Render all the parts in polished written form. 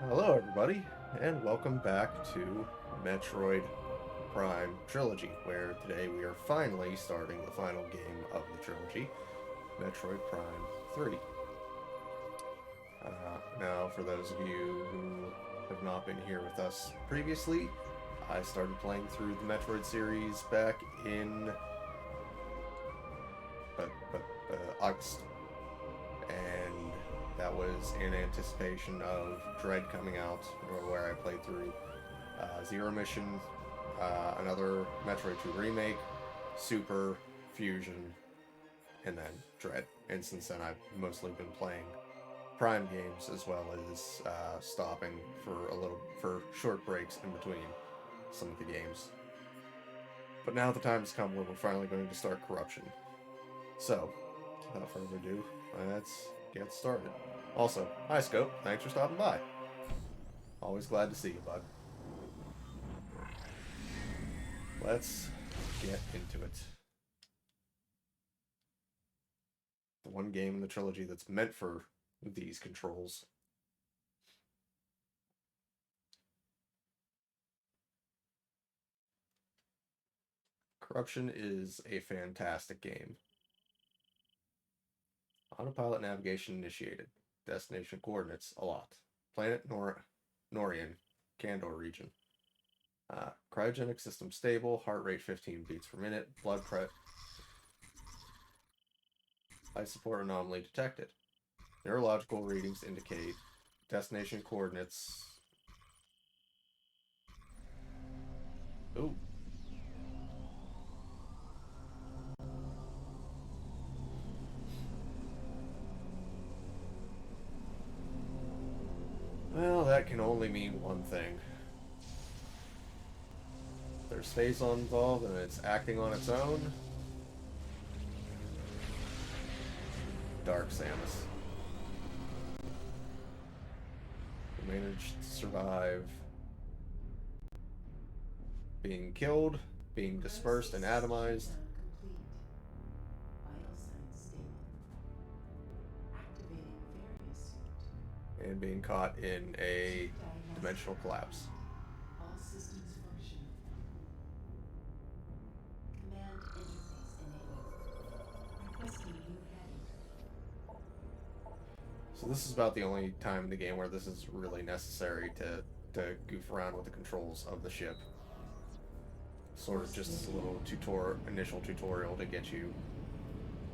Hello, everybody, and welcome back to Metroid Prime Trilogy, where today we are finally starting the final game of the trilogy, Metroid Prime 3. Now, for those of you who have not been here with us previously, I started playing through the Metroid series back in August, and that was in anticipation of Dread coming out, where I played through Zero Mission, another Metroid 2 remake, Super, Fusion, and then Dread. And since then, I've mostly been playing Prime games as well as stopping for short breaks in between some of the games. But now the time has come where we're finally going to start Corruption. So, without further ado, let's get started. Also, hi Scope, thanks for stopping by. Always glad to see you, bud. Let's get into it. The one game in the trilogy that's meant for these controls. Corruption is a fantastic game. Autopilot navigation initiated. Destination coordinates a lot. Planet Norian, Kandor region. Cryogenic system stable. Heart rate 15 beats per minute. Blood pressure. Life support anomaly detected. Neurological readings indicate destination coordinates. Ooh. Well, that can only mean one thing. There's Phazon involved and it's acting on its own. Dark Samus. We managed to survive being killed, being dispersed and atomized. And being caught in a dimensional collapse. All systems functional. Command interface enabled. Requesting new heading. So this is about the only time in the game where this is really necessary to goof around with the controls of the ship. Sort of just a little initial tutorial to get you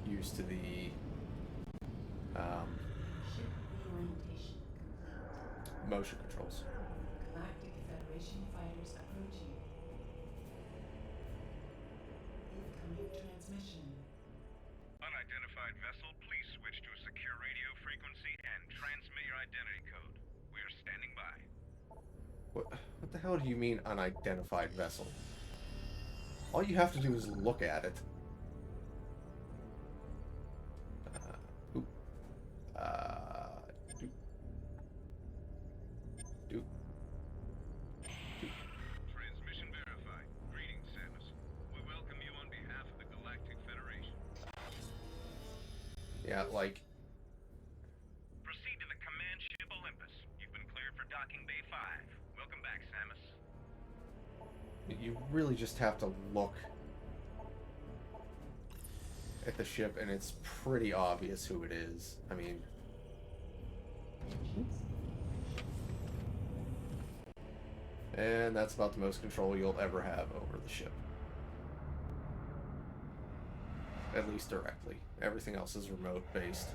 used to the Ship reorientation complete. motion controls. Galactic Federation fighters approaching. Incoming transmission. Unidentified vessel, please switch to a secure radio frequency and transmit your identity code. We are standing by. What the hell do you mean unidentified vessel? All you have to do is look at it. Transmission verified. Greetings, Samus. We welcome you on behalf of the Galactic Federation. Yeah, like... Proceed to the command ship Olympus. You've been cleared for docking bay 5. Welcome back, Samus. You really just have to look at the ship, and it's pretty obvious who it is. I mean... And that's about the most control you'll ever have over the ship. At least directly. Everything else is remote-based.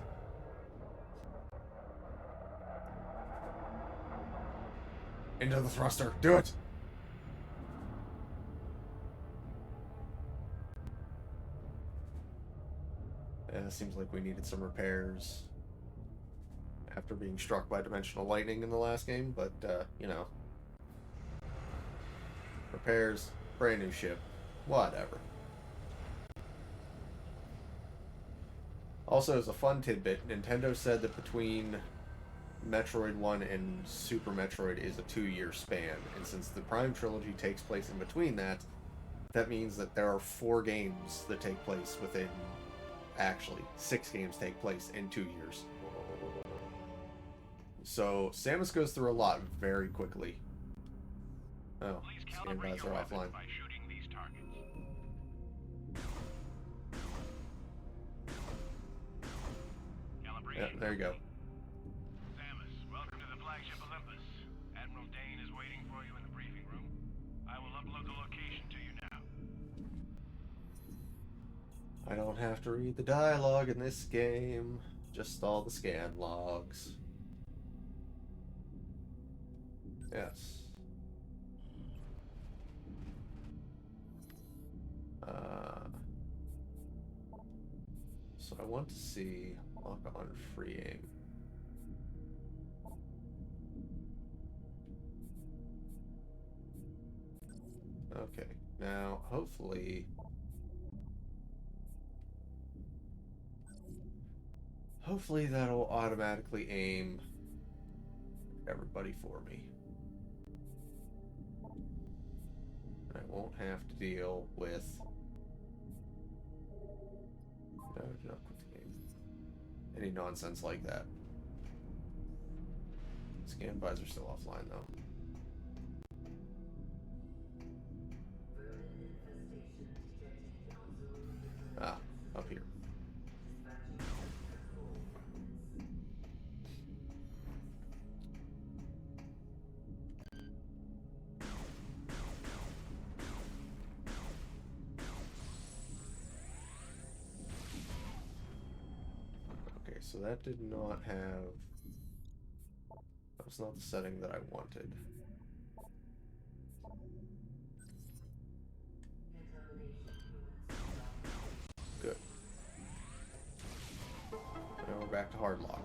Into the thruster! Do it! It seems like we needed some repairs after being struck by dimensional lightning in the last game, but, you know. Repairs, brand new ship, whatever. Also, as a fun tidbit, Nintendo said that between Metroid 1 and Super Metroid is a 2-year span, and since the Prime Trilogy takes place in between that, that means that there are 4 games that take place within... Actually, 6 games take place in 2 years. So Samus goes through a lot very quickly. Oh, Please scan calibrate visor your weapon offline. by shooting these targets. Yeah, Calibration there you go. complete. Samus, welcome to the flagship Olympus. Admiral Dane is waiting for you in the briefing room. I will upload the location to you now. I don't have to read the dialogue in this game, just all the scan logs. Yes. So I want to see lock on free aim. Okay, now hopefully that'll automatically aim everybody for me. I won't have to deal with no, not quit the game. Any nonsense like that. Scan visor still offline though. Ah, up here. Okay, so that did not have... That was not the setting that I wanted. Good. Now we're back to hard lock.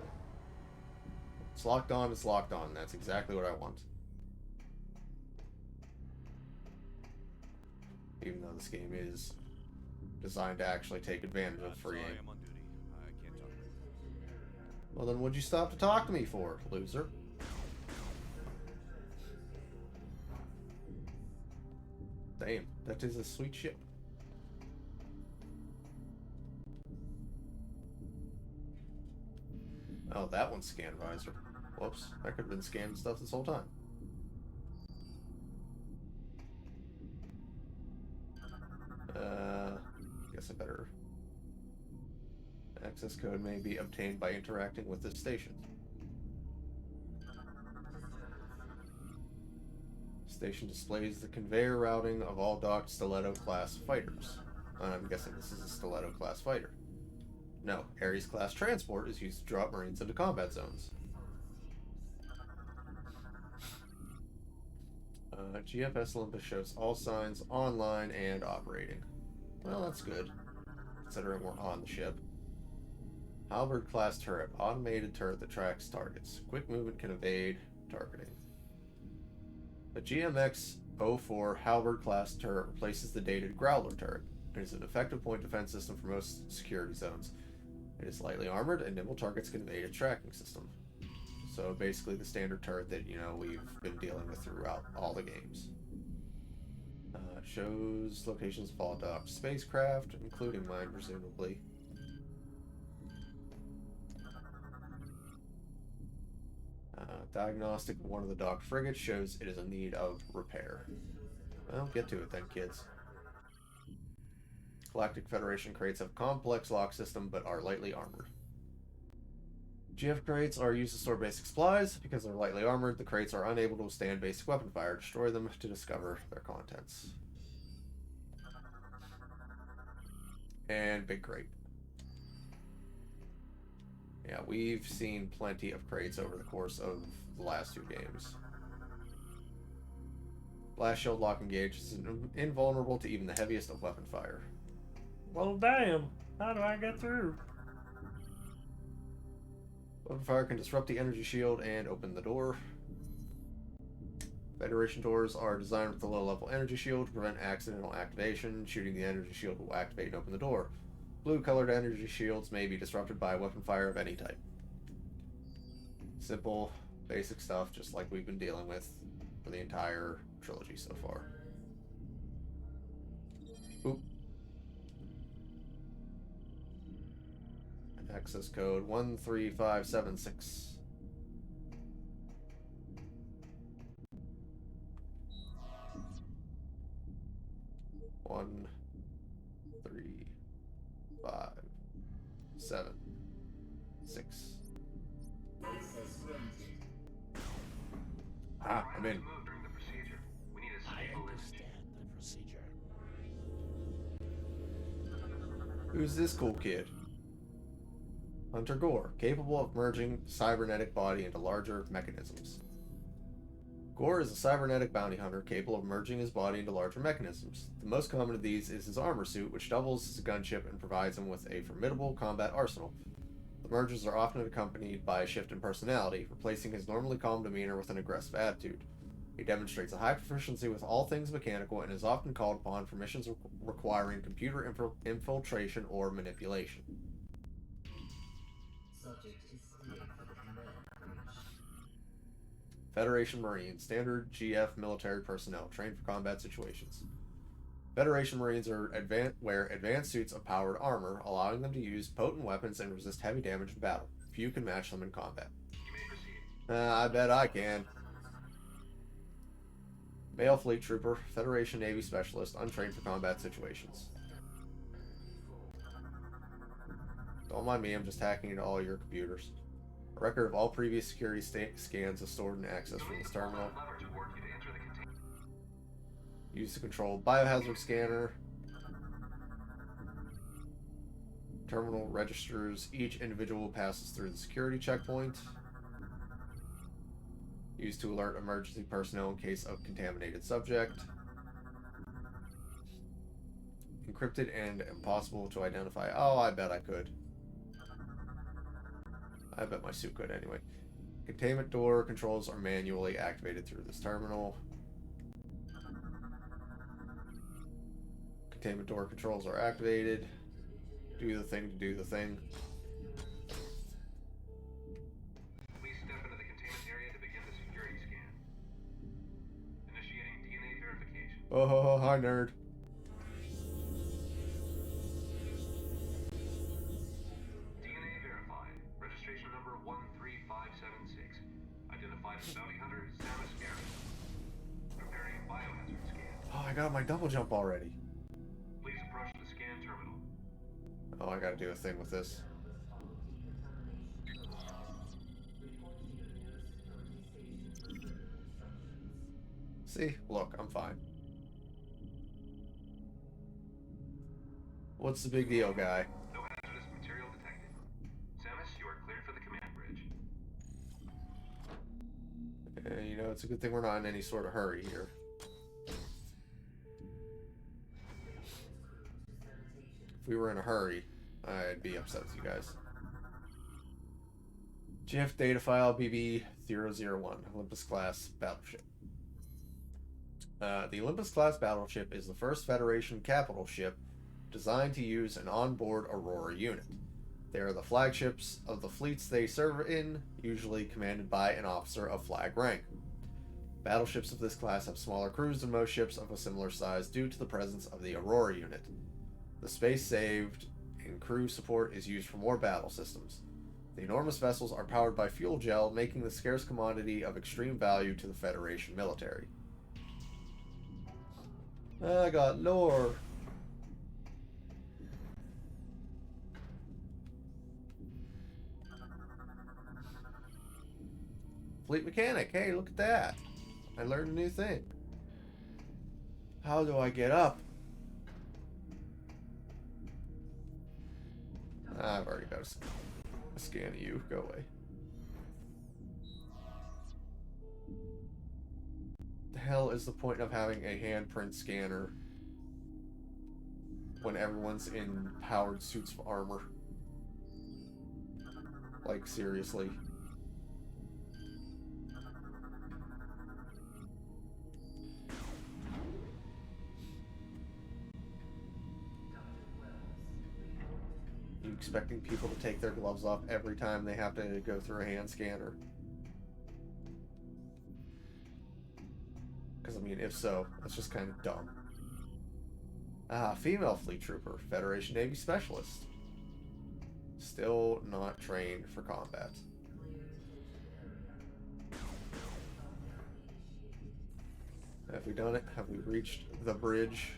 It's locked on, it's locked on. That's exactly what I want. Even though this game is designed to actually take advantage of free aim. I'm on duty. I can't talk right now. Well, then what'd you stop to talk to me for, loser? Damn, that is a sweet ship. Oh, that one's scan visor. Whoops, I could have been scanning stuff this whole time. Guess I better... Access code may be obtained by interacting with this station. Station displays the conveyor routing of all docked Stiletto class fighters. I'm guessing this is a Stiletto class fighter. No, Ares class transport is used to drop Marines into combat zones. GFS Olympus shows all signs online and operating. Well, that's good, considering we're on the ship. Halberd class turret, automated turret that tracks targets. Quick movement can evade targeting. The GMX-04 Halberd class turret replaces the dated Growler turret. It is an effective point defense system for most security zones. It is lightly armored, and nimble targets can evade its tracking system. So basically the standard turret that, you know, we've been dealing with throughout all the games. Shows locations of all docked spacecraft, including mine, presumably. Diagnostic of one of the docked frigates shows it is in need of repair. Well, get to it then, kids. Galactic Federation crates have a complex lock system, but are lightly armored. GF crates are used to store basic supplies. Because they're lightly armored, the crates are unable to withstand basic weapon fire. Destroy them to discover their contents. And big crate. Yeah, we've seen plenty of crates over the course of the last two games. Blast shield lock engaged is invulnerable to even the heaviest of weapon fire. Well, damn. How do I get through? Weapon fire can disrupt the energy shield and open the door. Federation doors are designed with a low-level energy shield to prevent accidental activation. Shooting the energy shield will activate and open the door. Blue-colored energy shields may be disrupted by weapon fire of any type. Simple, basic stuff, just like we've been dealing with for the entire trilogy so far. Oop. Access code 13576. 1, 3, 5, 7, 6. Ah, I'm in. Move during the procedure. We need a stable image. the procedure. Who's this cool kid? Hunter Gore, capable of merging cybernetic body into larger mechanisms. Gore is a cybernetic bounty hunter capable of merging his body into larger mechanisms. The most common of these is his armor suit, which doubles as a gunship and provides him with a formidable combat arsenal. The mergers are often accompanied by a shift in personality, replacing his normally calm demeanor with an aggressive attitude. He demonstrates a high proficiency with all things mechanical and is often called upon for missions requiring computer infiltration or manipulation. Federation Marines, standard GF military personnel, trained for combat situations. Federation Marines wear advanced suits of powered armor, allowing them to use potent weapons and resist heavy damage in battle. Few can match them in combat. You may proceed. I bet I can. Male Fleet Trooper, Federation Navy Specialist, untrained for combat situations. Don't mind me, I'm just hacking into all your computers. A record of all previous security scans is stored and accessed from this terminal. Lever to work you to enter the container. Use to control biohazard scanner. Terminal registers each individual passes through the security checkpoint. Used to alert emergency personnel in case of contaminated subject. Encrypted and impossible to identify. Oh, I bet I could. I bet my suit could anyway. Containment door controls are manually activated through this terminal. Containment door controls are activated. Do the thing to do the thing. Please step into the containment area to begin the security scan. Initiating DNA verification. Oh, hi, nerd. DNA verified. Registration number 13576. Identified as bounty hunter Samus Garrett. Preparing biohazard scan. Oh, I got my double jump already. Please approach the scan terminal. Oh, I gotta do a thing with this. See? Look, I'm fine. What's the big deal, guy? No hazardous material detected. Samus, you are cleared for the command bridge. You know, it's a good thing we're not in any sort of hurry here. If we were in a hurry, I'd be upset with you guys. GF data file BB-001, Olympus class battleship. The Olympus class battleship is the first Federation capital ship designed to use an onboard Aurora unit. They are the flagships of the fleets they serve in, usually commanded by an officer of flag rank. Battleships of this class have smaller crews than most ships of a similar size due to the presence of the Aurora unit. The space saved in crew support is used for more battle systems. The enormous vessels are powered by fuel gel, making the scarce commodity of extreme value to the Federation military. I got lore. Fleet mechanic. Hey, look at that. I learned a new thing. How do I get up? I've already got a scan of you. Go away. The hell is the point of having a handprint scanner when everyone's in powered suits of armor? Like, seriously. You expecting people to take their gloves off every time they have to go through a hand scanner? Because, I mean, if so, that's just kind of dumb. Female fleet trooper, Federation Navy Specialist. Still not trained for combat. Have we done it? Have we reached the bridge?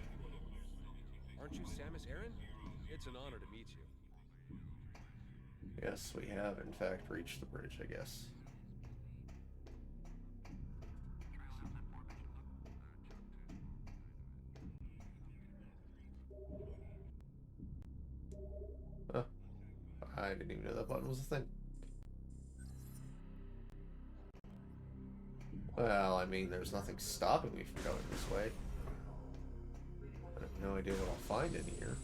Aren't you Samus Aran? It's an honor to meet you. Yes, we have in fact reached the bridge, I guess. Huh. I didn't even know that button was a thing. Well, I mean, there's nothing stopping me from going this way. I have no idea what I'll find in here.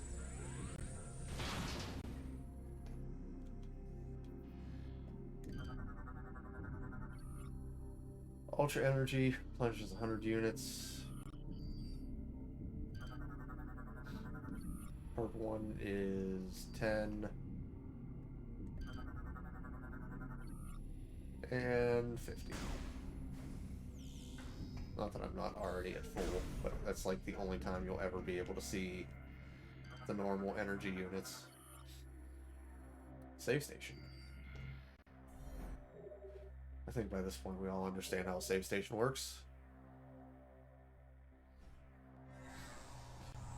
Ultra energy plunges 100 units. Purple one is 10. And 50. Not that I'm not already at full, but that's like the only time you'll ever be able to see the normal energy units. Save station. I think by this point we all understand how a save station works.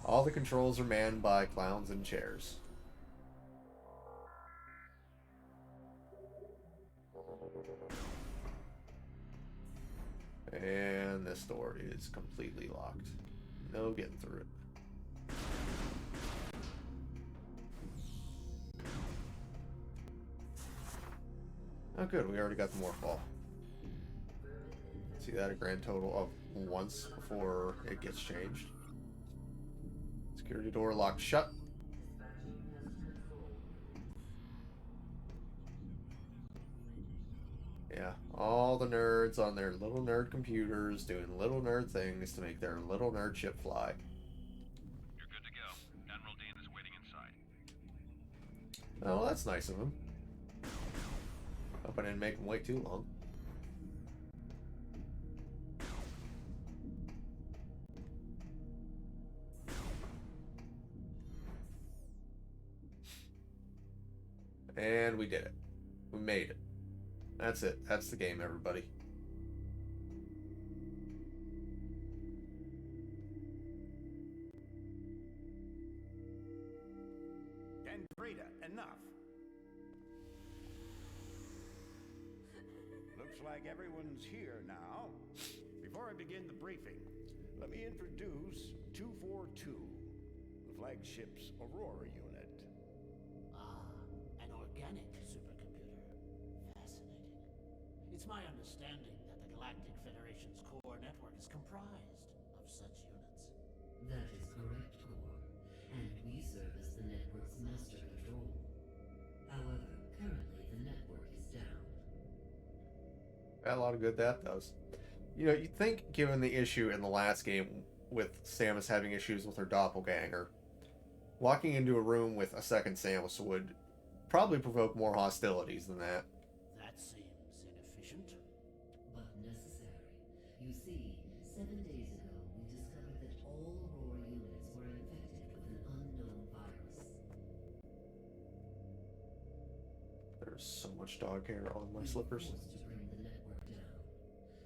All the controls are manned by clowns in chairs. And this door is completely locked. No getting through it. Oh good, we already got the morph ball. See that, a grand total of once before it gets changed. Security door locked shut. Yeah, all the nerds on their little nerd computers doing little nerd things to make their little nerd ship fly. You're good to go. Admiral Dean is waiting inside. Oh, well, that's nice of him. Hope I didn't make him wait too long. And we did it. We made it. That's it. That's the game, everybody. Dendrita, enough. Looks like everyone's here now. Before I begin the briefing, let me introduce 242, the flagship's Aurora unit. Ah, an organic supercomputer. Fascinating. It's my understanding that the Galactic Federation's core network is comprised of such units. That is correct, Core. And we serve as the network's master control. However, currently the network is down. Got a lot of good that does. You know, you'd think, given the issue in the last game with Samus having issues with her doppelganger, walking into a room with a second Samus would probably provoke more hostilities than that. That seems inefficient. But necessary. You see, 7 days ago, we discovered that all Aurora units were infected with an unknown virus. There's so much dog hair on my slippers. We were forced to bring the network down.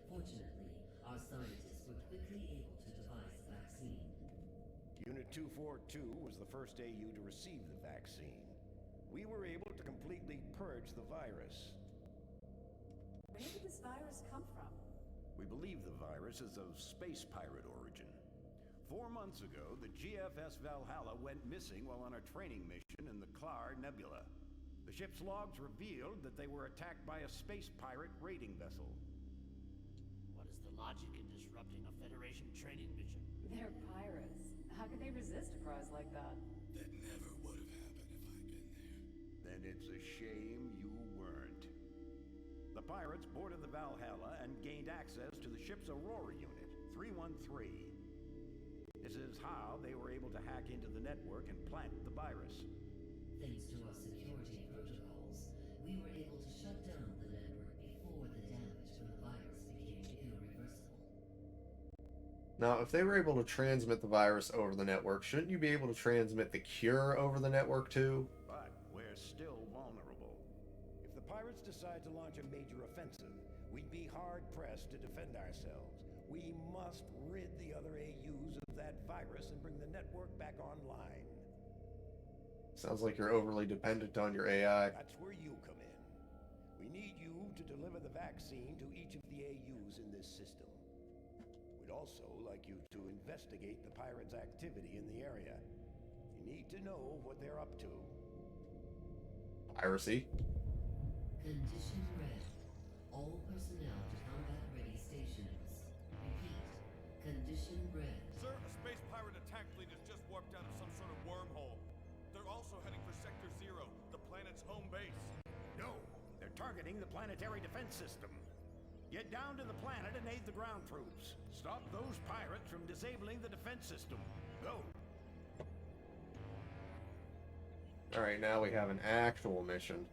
Fortunately, our scientists were quickly able to devise a vaccine. Unit 242 was the first AU to receive the vaccine. We were able to completely purge the virus. Where did this virus come from? We believe the virus is of space pirate origin. 4 months ago, the GFS Valhalla went missing while on a training mission in the Klar Nebula. The ship's logs revealed that they were attacked by a space pirate raiding vessel. What is the logic in disrupting a Federation training mission? They're pirates. How could they resist a prize like that? That never would have happened if I'd been there. Then it's a shame you weren't. The pirates boarded the Valhalla and gained access to the ship's Aurora unit, 313. This is how they were able to hack into the network and plant the virus. Thanks to our security protocols, we were able to shut down the network before the damage from the virus became irreversible. Now, if they were able to transmit the virus over the network, shouldn't you be able to transmit the cure over the network too? But we're still vulnerable. If the pirates decide to launch a major offensive, we'd be hard-pressed to defend ourselves. We must rid the other AUs of that virus and bring the network back online. Sounds like you're overly dependent on your AI. That's where you come in. We need you to deliver the vaccine to each of the AUs in this system. We'd also like you to investigate the pirates' activity in the area. You need to know what they're up to. Piracy. Condition red. All personnel to combat-ready stations. Repeat. Condition red. Sir, a space pirate attack fleet has just warped out of some sort of wormhole. They're also heading for Sector Zero, the planet's home base. No, they're targeting the planetary defense system. Get down to the planet and aid the ground troops. Stop those pirates from disabling the defense system. Go. Alright, now we have an actual mission.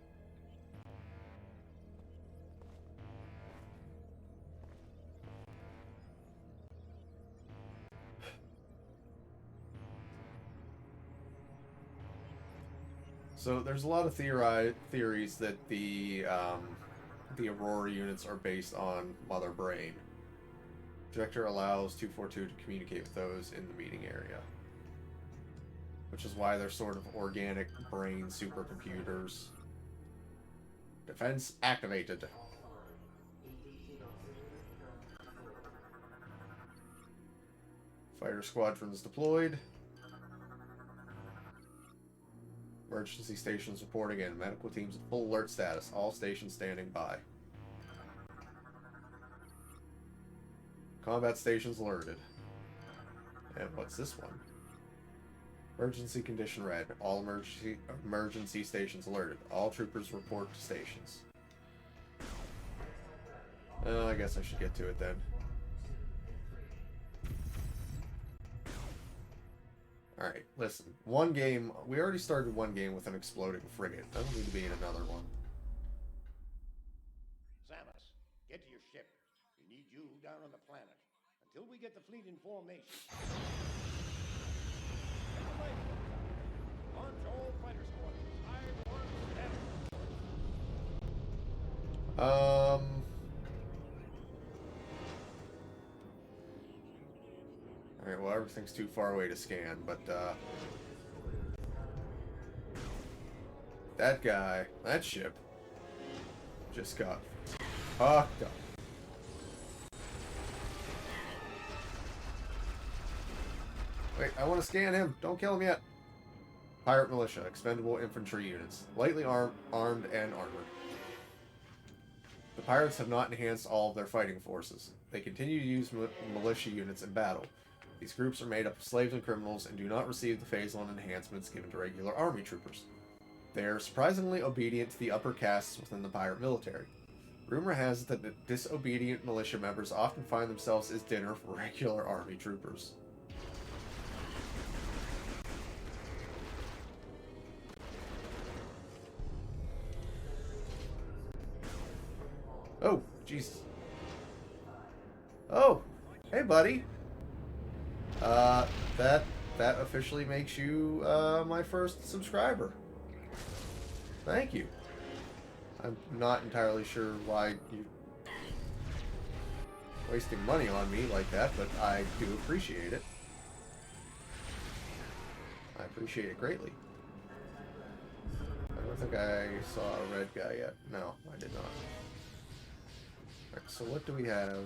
So there's a lot of theories that the Aurora units are based on Mother Brain. Projector allows 242 to communicate with those in the meeting area, which is why they're sort of organic brain supercomputers. Defense activated. Fighter squadrons deployed. Emergency stations reporting in. Medical teams at full alert status. All stations standing by. Combat stations alerted. And what's this one? Emergency condition red. All emergency stations alerted. All troopers report to stations. I guess I should get to it then. Alright, listen. One game... We already started one game with an exploding frigate. Doesn't need to be in another one. Samus, get to your ship. We need you down on the planet. Until we get the fleet in formation. Get the light bulbs out. Launch all fighter squadrons. Alright, well, everything's too far away to scan, but, that guy, that ship, just got fucked up. Wait, I want to scan him. Don't kill him yet. Pirate militia, expendable infantry units, lightly armed and armored. The pirates have not enhanced all of their fighting forces. They continue to use militia units in battle. These groups are made up of slaves and criminals and do not receive the phase 1 enhancements given to regular army troopers. They are surprisingly obedient to the upper castes within the pirate military. Rumor has it that the disobedient militia members often find themselves as dinner for regular army troopers. Oh, Jesus. Oh, hey, buddy. That officially makes you, my first subscriber. Thank you. I'm not entirely sure why you're wasting money on me like that, but I do appreciate it. I appreciate it greatly. I don't think I saw a red guy yet. No, I did not. Alright, so what do we have?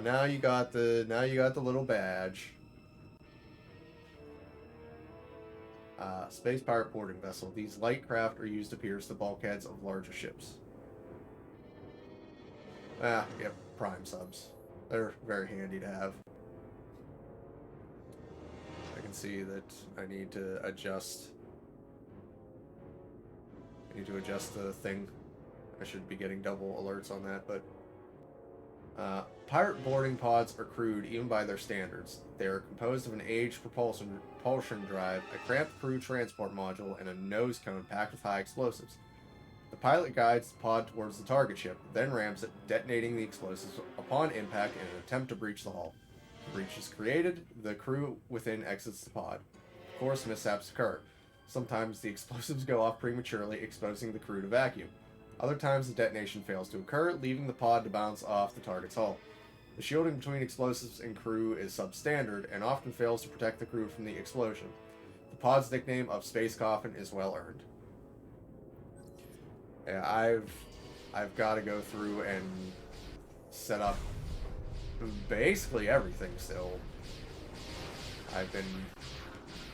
Now you got the little badge. Space pirate boarding vessel. These light craft are used to pierce the bulkheads of larger ships. Yep, prime subs. They're very handy to have. I can see that I need to adjust. I need to adjust the thing. I should be getting double alerts on that, but pirate boarding pods are crude even by their standards. They are composed of an aged propulsion drive, a cramped crew transport module, and a nose cone packed with high explosives. The pilot guides the pod towards the target ship, then rams it, detonating the explosives upon impact in an attempt to breach the hull. The breach is created, the crew within exits the pod. Of course, mishaps occur. Sometimes the explosives go off prematurely, exposing the crew to vacuum. Other times the detonation fails to occur, leaving the pod to bounce off the target's hull. The shielding between explosives and crew is substandard and often fails to protect the crew from the explosion. The pod's nickname of Space Coffin is well earned. Yeah, I've got to go through and set up basically everything still. I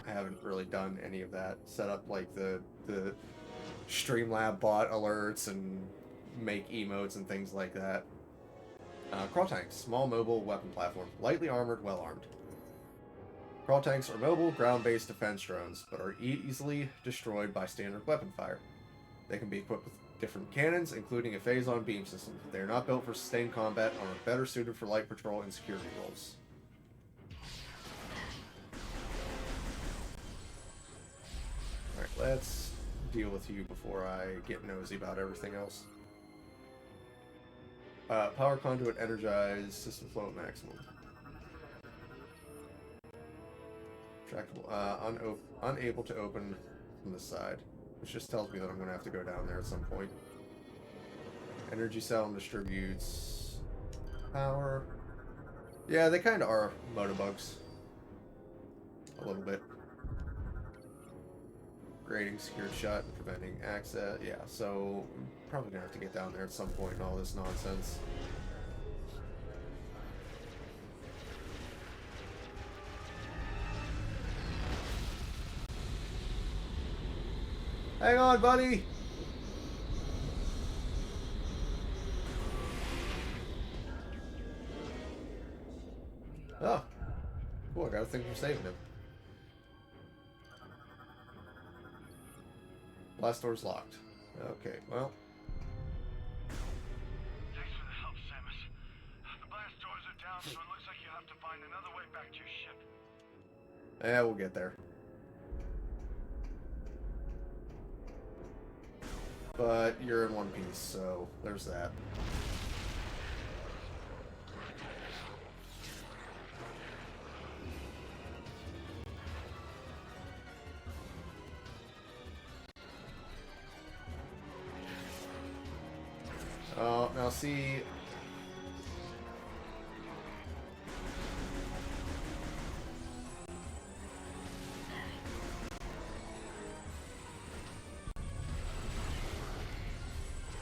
haven't really done any of that. Set up like the Streamlab bot alerts and make emotes and things like that. Crawl tanks, small mobile weapon platform, lightly armored, well armed. Crawl tanks are mobile, ground-based defense drones, but are easily destroyed by standard weapon fire. They can be equipped with different cannons, including a phase-on beam system. They are not built for sustained combat and are better suited for light patrol and security roles. Alright, let's deal with you before I get nosy about everything else. Power conduit energized, system flow at maximum. Trackable, unable to open from the side, which just tells me that I'm going to have to go down there at some point. Energy cell and distributes power. Yeah, they kind of are motobugs. A little bit. Grading secured shot and preventing access. Yeah, so I'm probably going to have to get down there at some point and all this nonsense. Hang on, buddy! Oh. Cool, I got a thing for saving him. Blast door's locked. Okay, well. Thanks for the help, Samus. The blast doors are down, so it looks like you have to find another way back to your ship. Yeah, we'll get there. But you're in one piece, so there's that. Now see...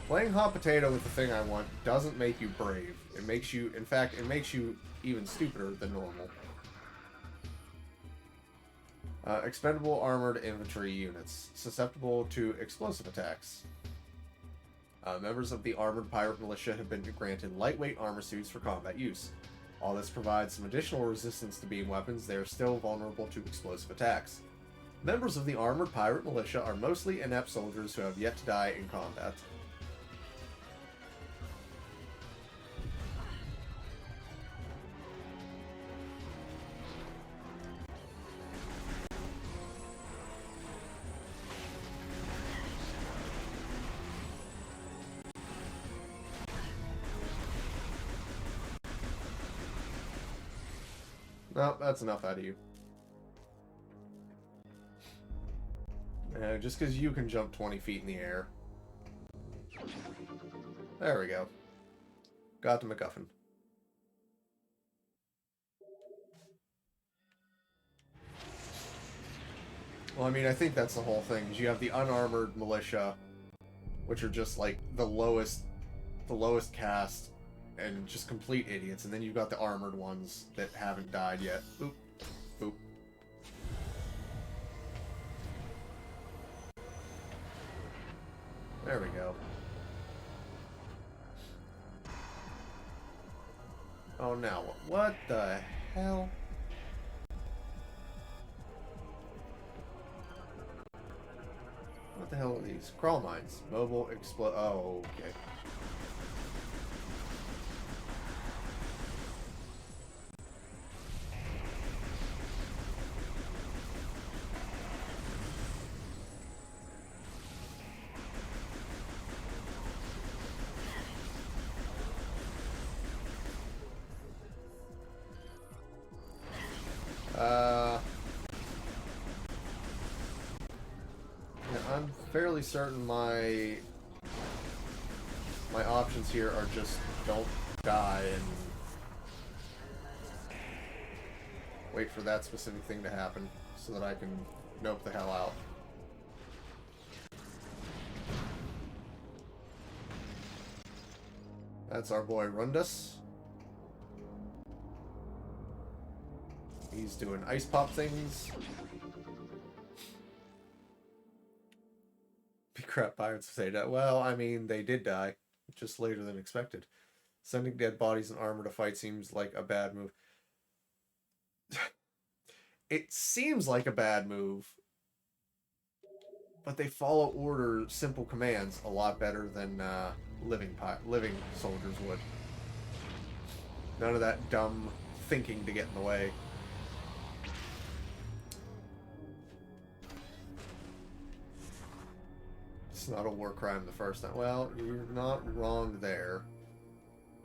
Playing hot potato with the thing I want doesn't make you brave. It makes you, in fact, it makes you even stupider than normal. Expendable armored infantry units, susceptible to explosive attacks. Members of the armored pirate militia have been granted lightweight armor suits for combat use. While this provides some additional resistance to beam weapons, they are still vulnerable to explosive attacks. Members of the armored pirate militia are mostly inept soldiers who have yet to die in combat. No, that's enough out of you. Just because you can jump 20 feet in the air. There we go. Got the MacGuffin. Well, I mean, I think that's the whole thing. Is you have the unarmored militia, which are just like the lowest caste, and just complete idiots, and then you've got the armored ones that haven't died yet. Boop. Boop. There we go. Oh, now what the hell? What the hell are these? Crawl mines. Mobile explode. Oh, okay. I'm fairly certain my options here are just don't die and wait for that specific thing to happen so that I can nope the hell out. That's our boy Rundus. He's doing ice pop things. Be crap pirates say that. Well, I mean, they did die. Just later than expected. Sending dead bodies and armor to fight seems like a bad move. It seems like a bad move, but they follow order, simple commands a lot better than living soldiers would. None of that dumb thinking to get in the way. It's not a war crime the first time. Well, you're not wrong there.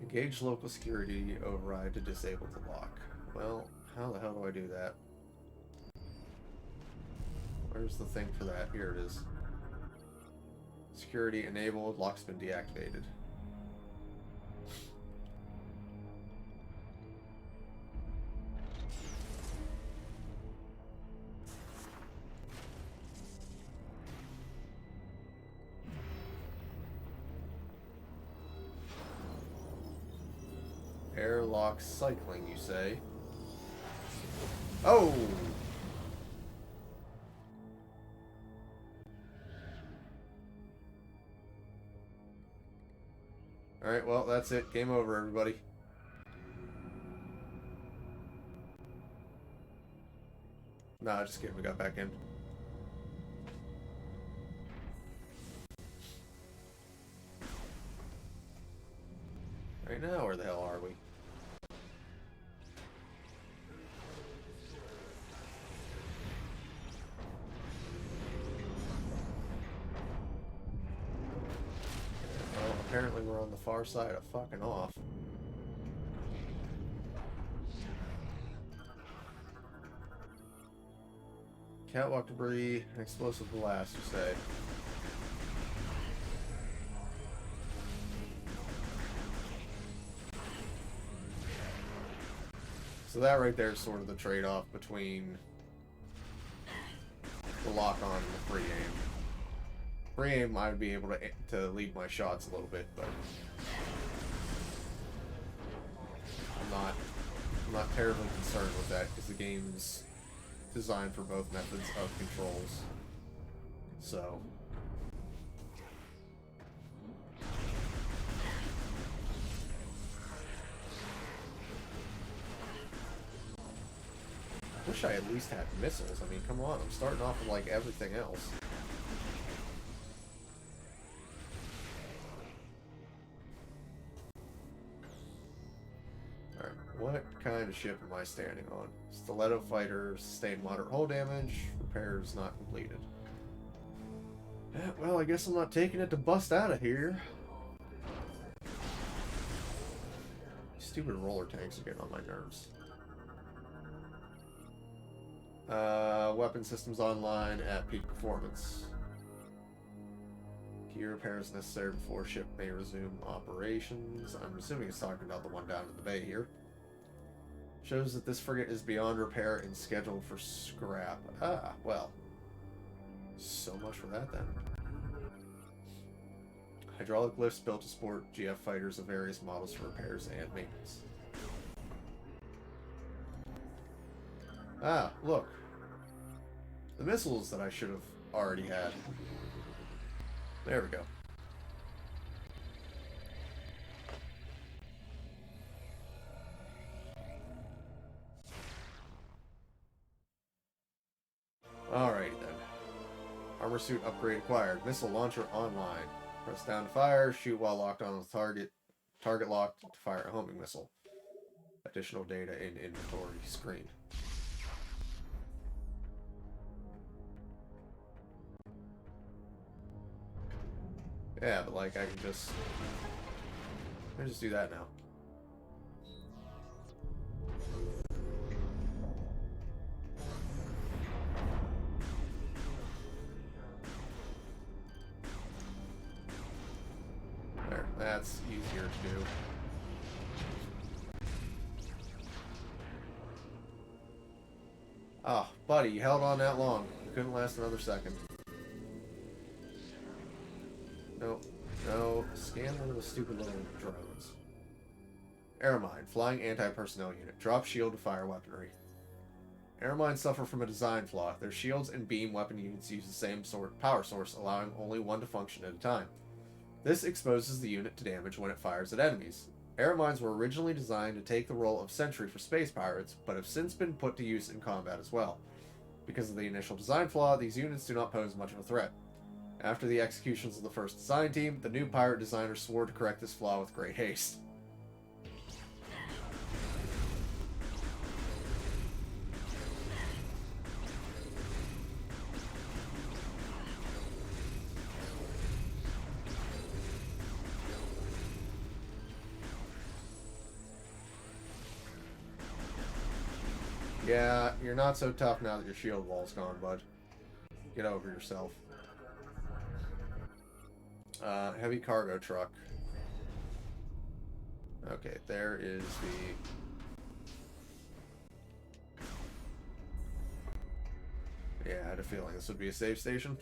Engage local security override to disable the lock. Well, how the hell do I do that? Where's the thing for that? Here it is. Security enabled, lock's been deactivated. Airlock cycling, you say? Oh! Alright, well, that's it. Game over, everybody. Nah, just kidding. We got back in. Right now, where the hell are we? Well, apparently we're on the far side of fucking off. Catwalk debris, explosive blast, you say? So that right there is sort of the trade-off between the lock-on and the free aim. Free aim, I'd be able to lead my shots a little bit, but I'm not terribly concerned with that because the game's designed for both methods of controls. So wish I at least had missiles. I mean, come on, I'm starting off with like everything else. Alright, what kind of ship am I standing on? Stiletto fighter, sustained moderate hull damage, repairs not completed. Yeah, well, I guess I'm not taking it to bust out of here. Stupid roller tanks are getting on my nerves. Weapon systems online at peak performance. Key repairs necessary before ship may resume operations. I'm assuming it's talking about the one down in the bay here. Shows that this frigate is beyond repair and scheduled for scrap. Ah, well. So much for that then. Hydraulic lifts built to support GF fighters of various models for repairs and maintenance. Ah, look. The missiles that I should have already had. There we go. Alrighty then. Armor suit upgrade acquired. Missile launcher online. Press down to fire. Shoot while locked on the target. Target locked to fire a homing missile. Additional data in inventory screen. Yeah, but like I can just do that now. That's easier to do. Oh, buddy, you held on that long. You couldn't last another second. No, no. Scan one of the stupid little drones. Airmine, flying anti-personnel unit. Drop shield to fire weaponry. Airmines suffer from a design flaw. Their shields and beam weapon units use the same power source, allowing only one to function at a time. This exposes the unit to damage when it fires at enemies. Airmines were originally designed to take the role of sentry for space pirates, but have since been put to use in combat as well. Because of the initial design flaw, these units do not pose much of a threat. After the executions of the first design team, the new pirate designers swore to correct this flaw with great haste. Yeah, you're not so tough now that your shield wall's gone, bud. Get over yourself. Heavy cargo truck. Okay, there is the... Yeah, I had a feeling this would be a save station.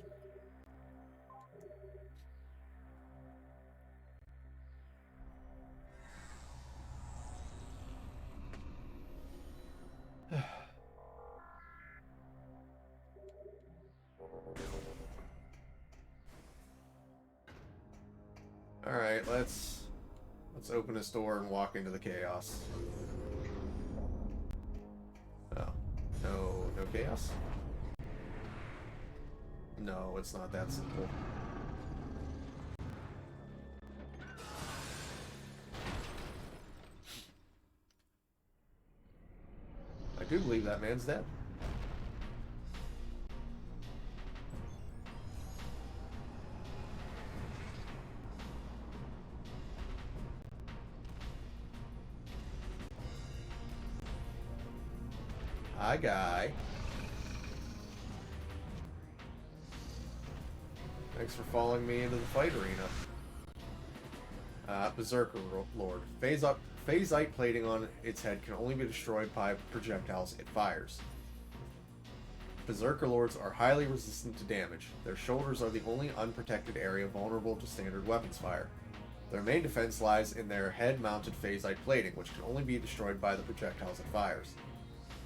Alright, let's open this door and walk into the chaos. Oh. No chaos? No, it's not that simple. I do believe that man's dead. Hi, guy. Thanks for following me into the fight arena. Berserker Lord. Phasite plating on its head can only be destroyed by projectiles it fires. Berserker Lords are highly resistant to damage. Their shoulders are the only unprotected area vulnerable to standard weapons fire. Their main defense lies in their head-mounted phasite plating, which can only be destroyed by the projectiles it fires.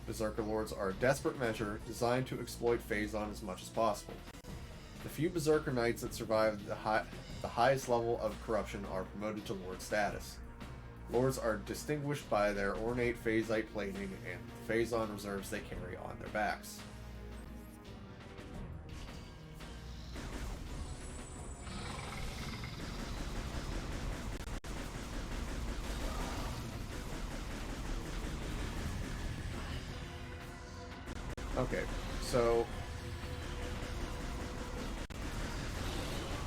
Berserker Lords are a desperate measure designed to exploit Phazon as much as possible. The few Berserker Knights that survive the highest level of corruption are promoted to Lord status. Lords are distinguished by their ornate phasite plating and the Phazon reserves they carry on their backs. Okay, so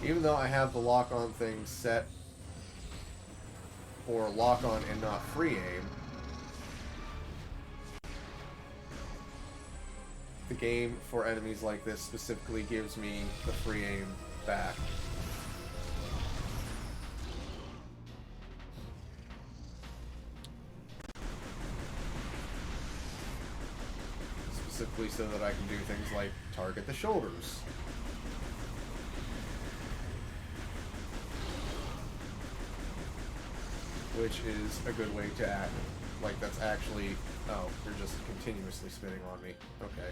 even though I have the lock-on thing set for lock-on and not free aim, the game for enemies like this specifically gives me the free aim back. Specifically so that I can do things like target the shoulders. Which is a good way to act. Like, that's actually... Oh, they're just continuously spinning on me. Okay.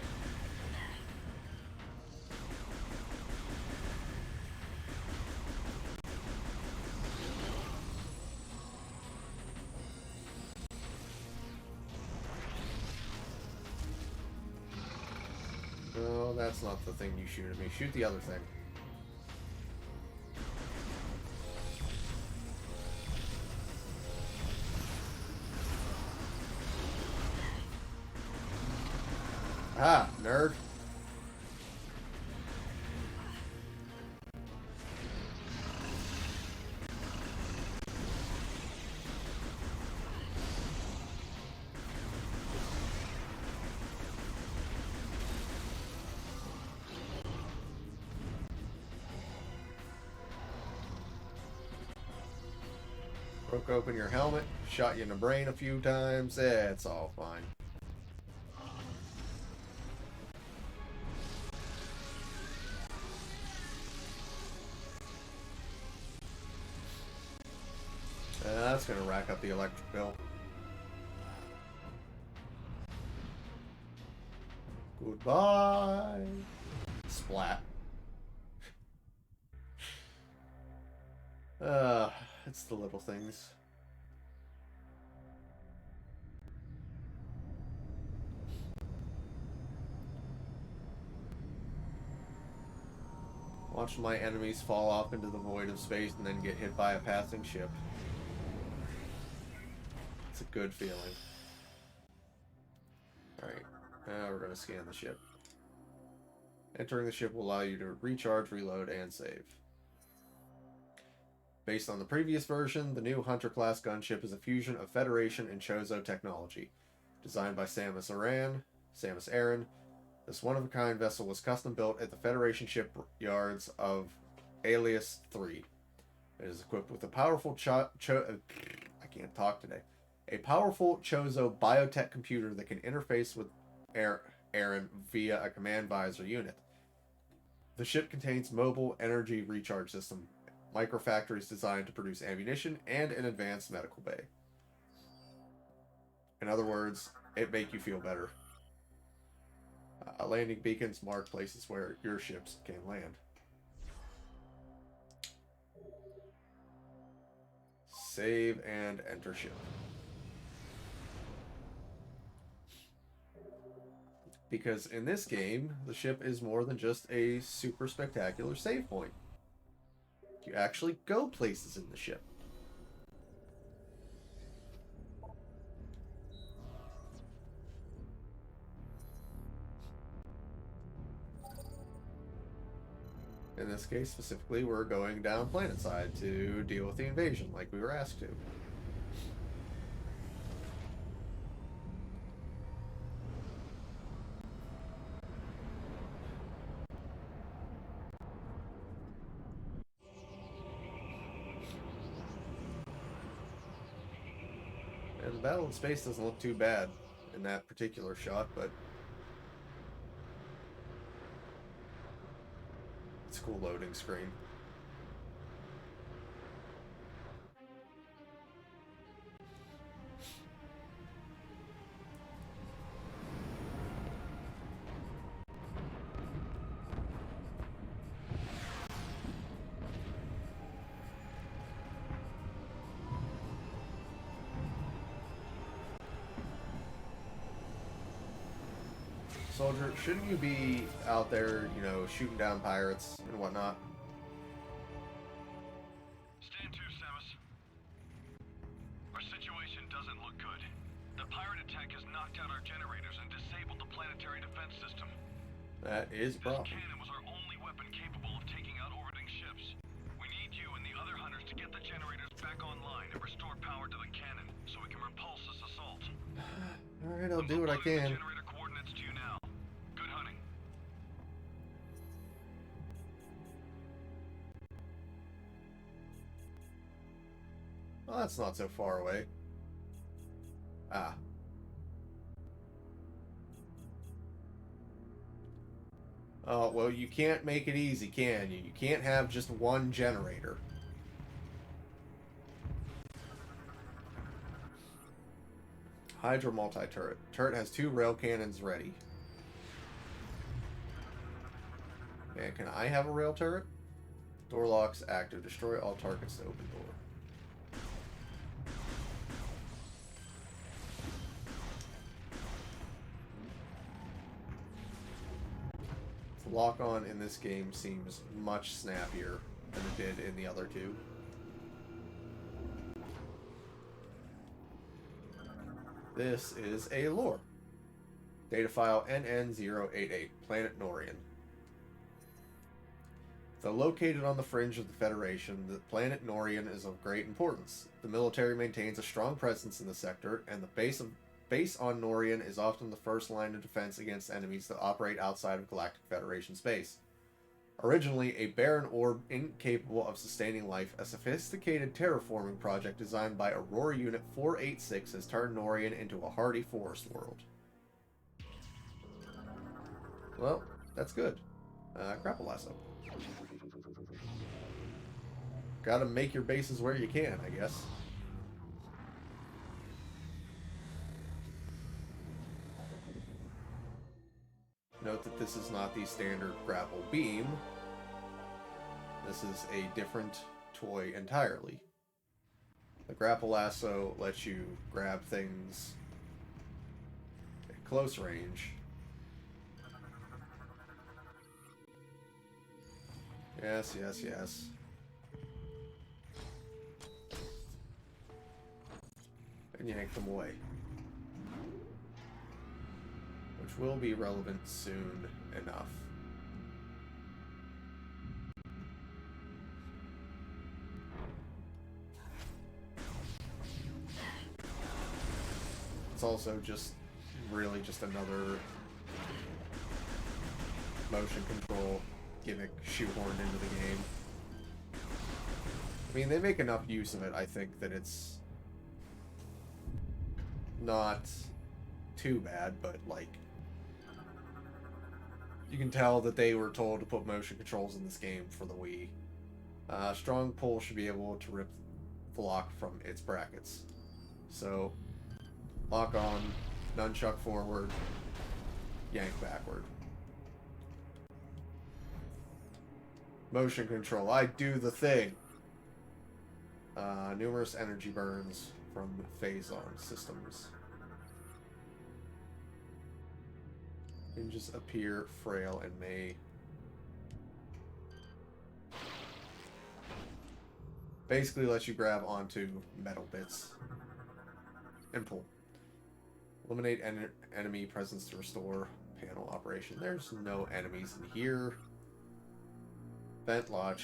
No, that's not the thing you shoot at me. Shoot the other thing. Ah, nerd. Broke open your helmet, shot you in the brain a few times. It's all fine. That's gonna rack up the electric bill. Goodbye. Splat. It's the little things. Watch my enemies fall off into the void of space and then get hit by a passing ship. It's a good feeling. Alright, now we're going to scan the ship. Entering the ship will allow you to recharge, reload, and save. Based on the previous version, the new Hunter-class gunship is a fusion of Federation and Chozo technology. Designed by Samus Aran, this one-of-a-kind vessel was custom-built at the Federation shipyards of Alias 3. It is equipped with a powerful I can't talk today. A powerful Chozo biotech computer that can interface with Aran via a command visor unit. The ship contains mobile energy recharge system, microfactories designed to produce ammunition, and an advanced medical bay. In other words, it make you feel better. Landing beacons mark places where your ships can land. Save and enter ship. Because in this game, the ship is more than just a super spectacular save point. You actually go places in the ship. In this case, specifically, we're going down planetside to deal with the invasion, like we were asked to. And the battle in space doesn't look too bad in that particular shot, but it's a cool loading screen. Soldier, shouldn't you be out there, you know, shooting down pirates and whatnot? Stand to, Samus. Our situation doesn't look good. The pirate attack has knocked out our generators and disabled the planetary defense system. That is a problem. This cannon was our only weapon capable of taking out orbiting ships. We need you and the other hunters to get the generators back online and restore power to the cannon so we can repulse this assault. Alright, I'll do what I can. Generator coordinates to you now. Good hunting. Well, that's not so far away. Ah. Oh, well, you can't make it easy, can you? You can't have just one generator. Hydra multi-turret. Turret has 2 rail cannons ready. Man, can I have a rail turret? Door locks active. Destroy all targets to open door. The lock-on in this game seems much snappier than it did in the other two. This is a lore. Data file NN088, Planet Norian. Though located on the fringe of the Federation, the planet Norian is of great importance. The military maintains a strong presence in the sector, and the base on Norian is often the first line of defense against enemies that operate outside of Galactic Federation space. Originally a barren orb incapable of sustaining life, a sophisticated terraforming project designed by Aurora Unit 486 has turned Norian into a hardy forest world. Well, that's good. Grapple lasso. Gotta make your bases where you can, I guess. Note that this is not the standard grapple beam. This is a different toy entirely. The grapple lasso lets you grab things at close range. Yes, yes, yes. And yank them away. Which will be relevant soon enough. It's also just really just another motion control gimmick shoehorned into the game. I mean, they make enough use of it, I think, that it's not too bad, but like, you can tell that they were told to put motion controls in this game for the Wii. Strong pull should be able to rip the lock from its brackets. So, lock on, nunchuck forward, yank backward. Motion control, I do the thing. Numerous energy burns from phase-on systems. Hinges appear frail and may basically let you grab onto metal bits and pull. Eliminate enemy presence to restore panel operation. There's no enemies in here. Vent locked.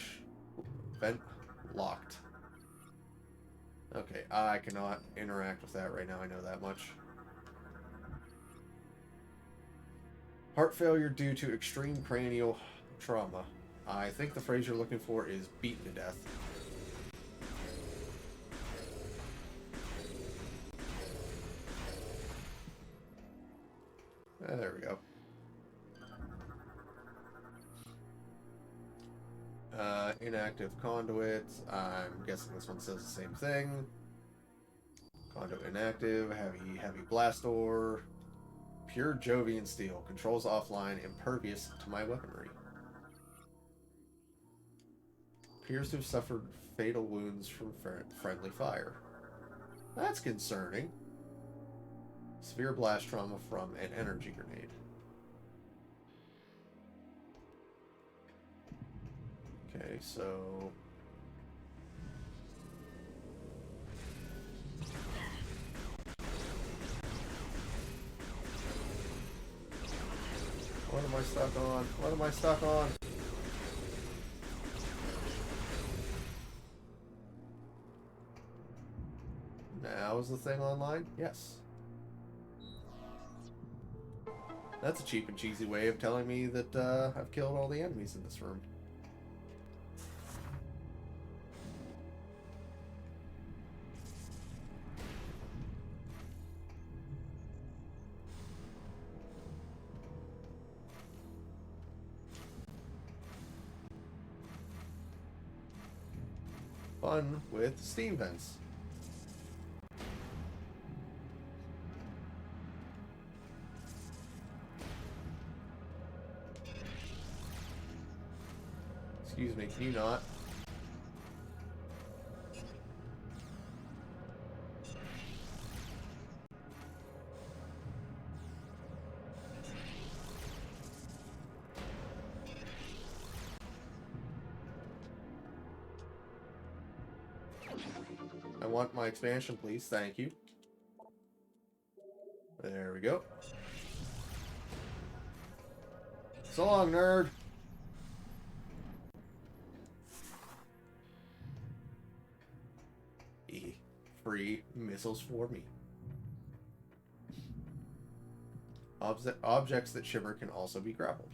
Okay, I cannot interact with that right now, I know that much. Heart failure due to extreme cranial trauma. I think the phrase you're looking for is beaten to death. There we go. Inactive conduit. I'm guessing this one says the same thing. Conduit inactive. Heavy blast ore. Pure Jovian steel. Controls offline. Impervious to my weaponry. Appears to have suffered fatal wounds from friendly fire. That's concerning. Severe blast trauma from an energy grenade. Okay, so... What am I stuck on? What am I stuck on? Now is the thing online? Yes. That's a cheap and cheesy way of telling me that I've killed all the enemies in this room. Fun with steam vents. Excuse me, can you not? I want my expansion, please. Thank you. There we go. So long, nerd. Free missiles for me. Objects that shimmer can also be grappled.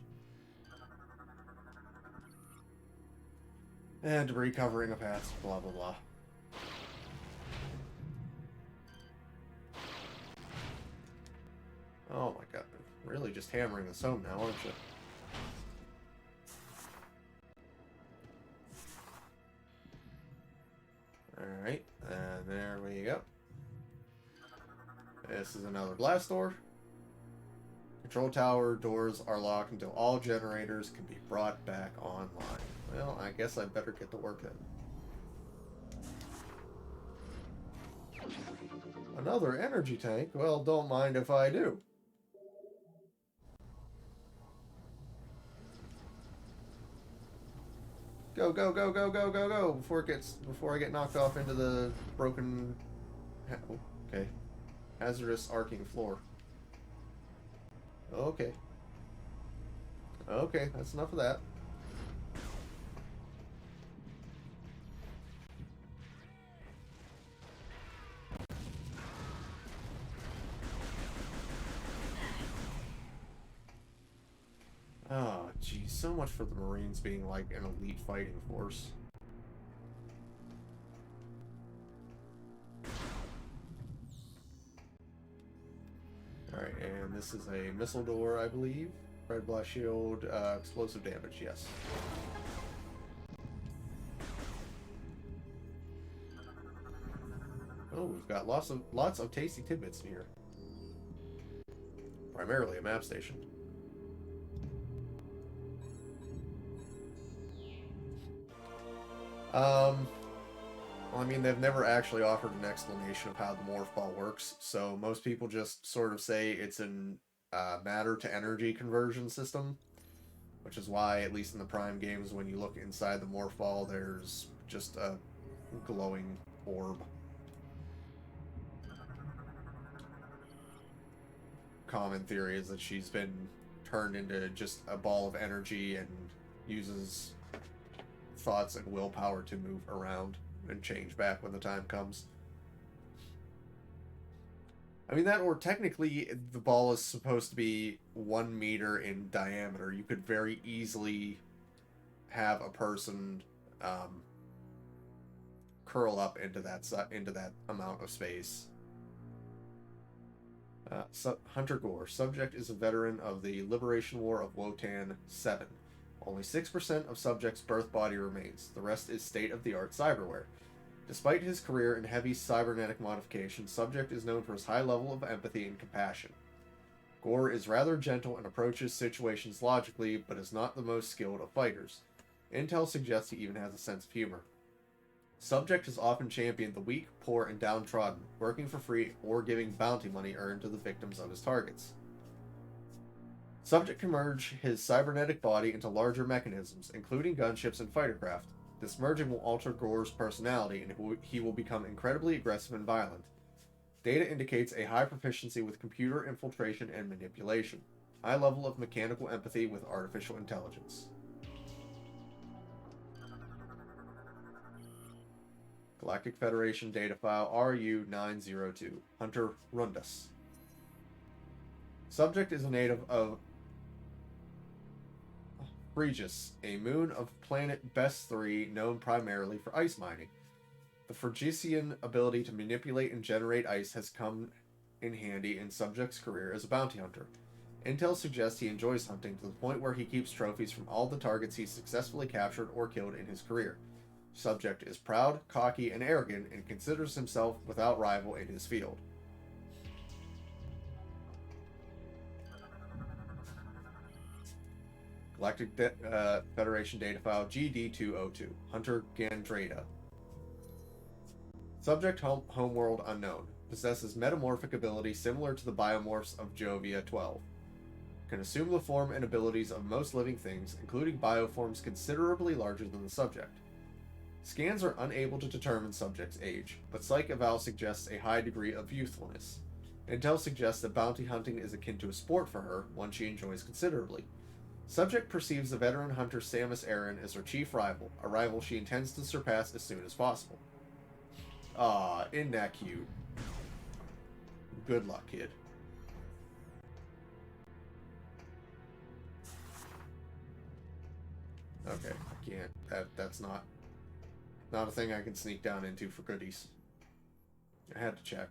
And debris covering a path, blah blah blah. Oh my god, really just hammering this home now, aren't you? Alright, and there we go. This is another blast door. Control tower doors are locked until all generators can be brought back online. Well, I guess I better get to work then. Another energy tank? Well, don't mind if I do. Go, go, go, go, go, go, go! Before I get knocked off into the broken... Oh, okay. Hazardous arcing floor. Okay. Okay, that's enough of that. Oh, geez, so much for the Marines being like an elite fighting force. Alright, and this is a missile door, I believe. Red blast shield, explosive damage, yes. Oh, we've got lots of tasty tidbits in here. Primarily a map station. Well, I mean, they've never actually offered an explanation of how the morph ball works, so most people just sort of say it's an matter to energy conversion system, which is why, at least in the Prime games, when you look inside the morph ball, there's just a glowing orb. Common theory is that she's been turned into just a ball of energy and uses thoughts and willpower to move around and change back when the time comes. I mean, that, or technically the ball is supposed to be 1 meter in diameter. You could very easily have a person curl up into that amount of space. Hunter Gore. Subject is a veteran of the Liberation War of Wotan 7. Only 6% of Subject's birth body remains. The rest is state-of-the-art cyberware. Despite his career in heavy cybernetic modification, Subject is known for his high level of empathy and compassion. Gore is rather gentle and approaches situations logically, but is not the most skilled of fighters. Intel suggests he even has a sense of humor. Subject has often championed the weak, poor, and downtrodden, working for free or giving bounty money earned to the victims of his targets. Subject can merge his cybernetic body into larger mechanisms, including gunships and fightercraft. This merging will alter Gore's personality, and he will become incredibly aggressive and violent. Data indicates a high proficiency with computer infiltration and manipulation. High level of mechanical empathy with artificial intelligence. Galactic Federation data file RU-902. Hunter Rundus. Subject is a native of Phrygius, a moon of planet Best 3 known primarily for ice mining. The Phrygian ability to manipulate and generate ice has come in handy in Subject's career as a bounty hunter. Intel suggests he enjoys hunting to the point where he keeps trophies from all the targets he's successfully captured or killed in his career. Subject is proud, cocky, and arrogant, and considers himself without rival in his field. Galactic Federation data file GD202. Hunter Gandrada. Subject homeworld unknown. Possesses metamorphic ability similar to the biomorphs of Jovia 12. Can assume the form and abilities of most living things, including bioforms considerably larger than the subject. Scans are unable to determine Subject's age, but Psych Eval suggests a high degree of youthfulness. Intel suggests that bounty hunting is akin to a sport for her, one she enjoys considerably. Subject perceives the veteran hunter Samus Aran as her chief rival, a rival she intends to surpass as soon as possible. Aw, isn't that cute? Good luck, kid. Okay, I can't. That's not Not a thing I can sneak down into for goodies. I had to check.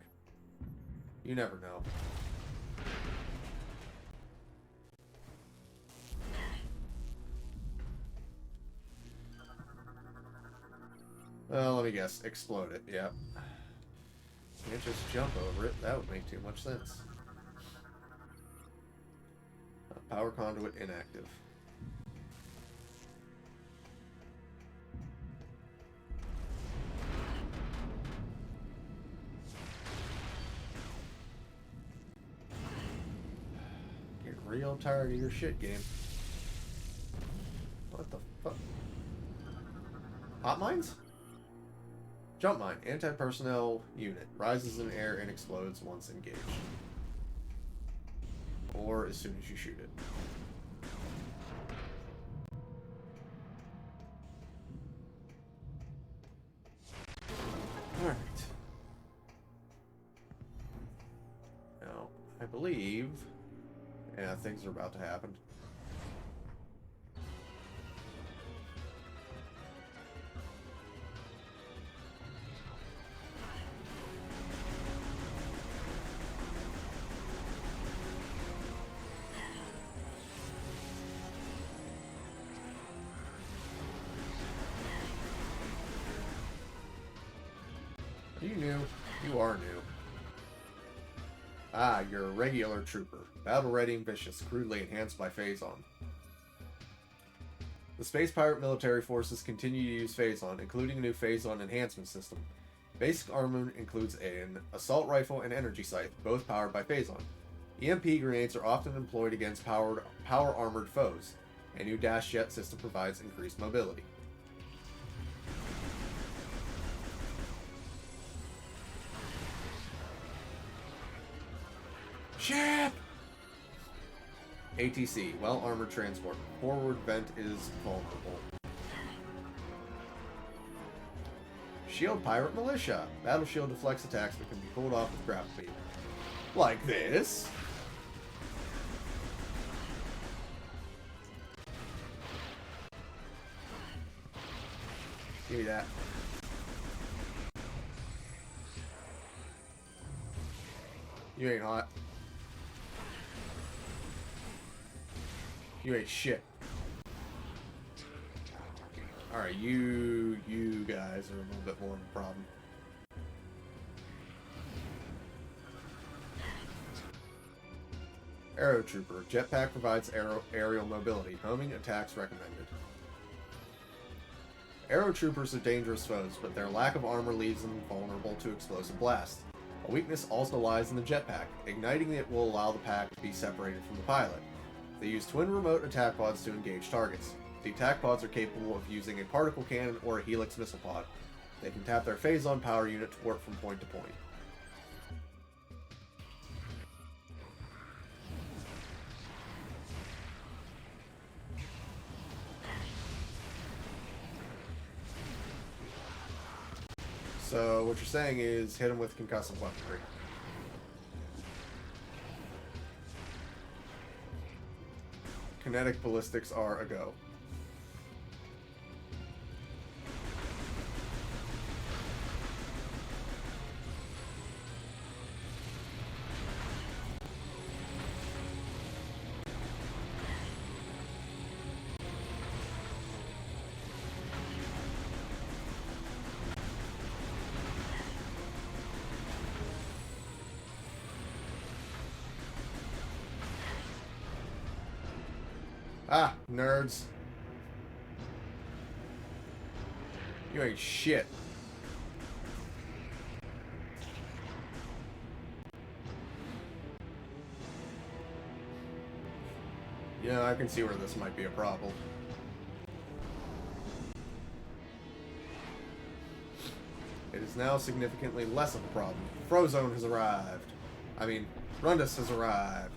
You never know. Well, let me guess. Explode it. Yep. Can't just jump over it. That would make too much sense. Power conduit inactive. Get real tired of your shit, game. What the fuck? Hot mines? Jump mine. Anti-personnel unit. Rises in air and explodes once engaged. Or as soon as you shoot it. Alright. Now, I believe... Yeah, things are about to happen. Are you new? You are new. Ah, you're a regular trooper. Battle-ready and vicious, crudely enhanced by Phazon. The Space Pirate military forces continue to use Phazon, including a new Phazon enhancement system. Basic armament includes an assault rifle and energy scythe, both powered by Phazon. EMP grenades are often employed against power-armored foes. A new dash jet system provides increased mobility. Ship! ATC, well-armored transport. Forward vent is vulnerable. Shield Pirate Militia. Battle shield deflects attacks but can be pulled off with grapple beam. Like this. Give me that. You ain't hot. You ain't shit. Alright, you guys are a little bit more of a problem. Aero Trooper. Jetpack provides aerial mobility. Homing attacks recommended. Aero Troopers are dangerous foes, but their lack of armor leaves them vulnerable to explosive blast. A weakness also lies in the jetpack. Igniting it will allow the pack to be separated from the pilot. They use twin remote attack pods to engage targets. The attack pods are capable of using a particle cannon or a helix missile pod. They can tap their Phazon power unit to work from point to point. So what you're saying is hit them with concussive weaponry. Kinetic ballistics are a go. Ah, nerds. You ain't shit. Yeah, I can see where this might be a problem. It is now significantly less of a problem. Frozone has arrived. I mean, Rundus has arrived.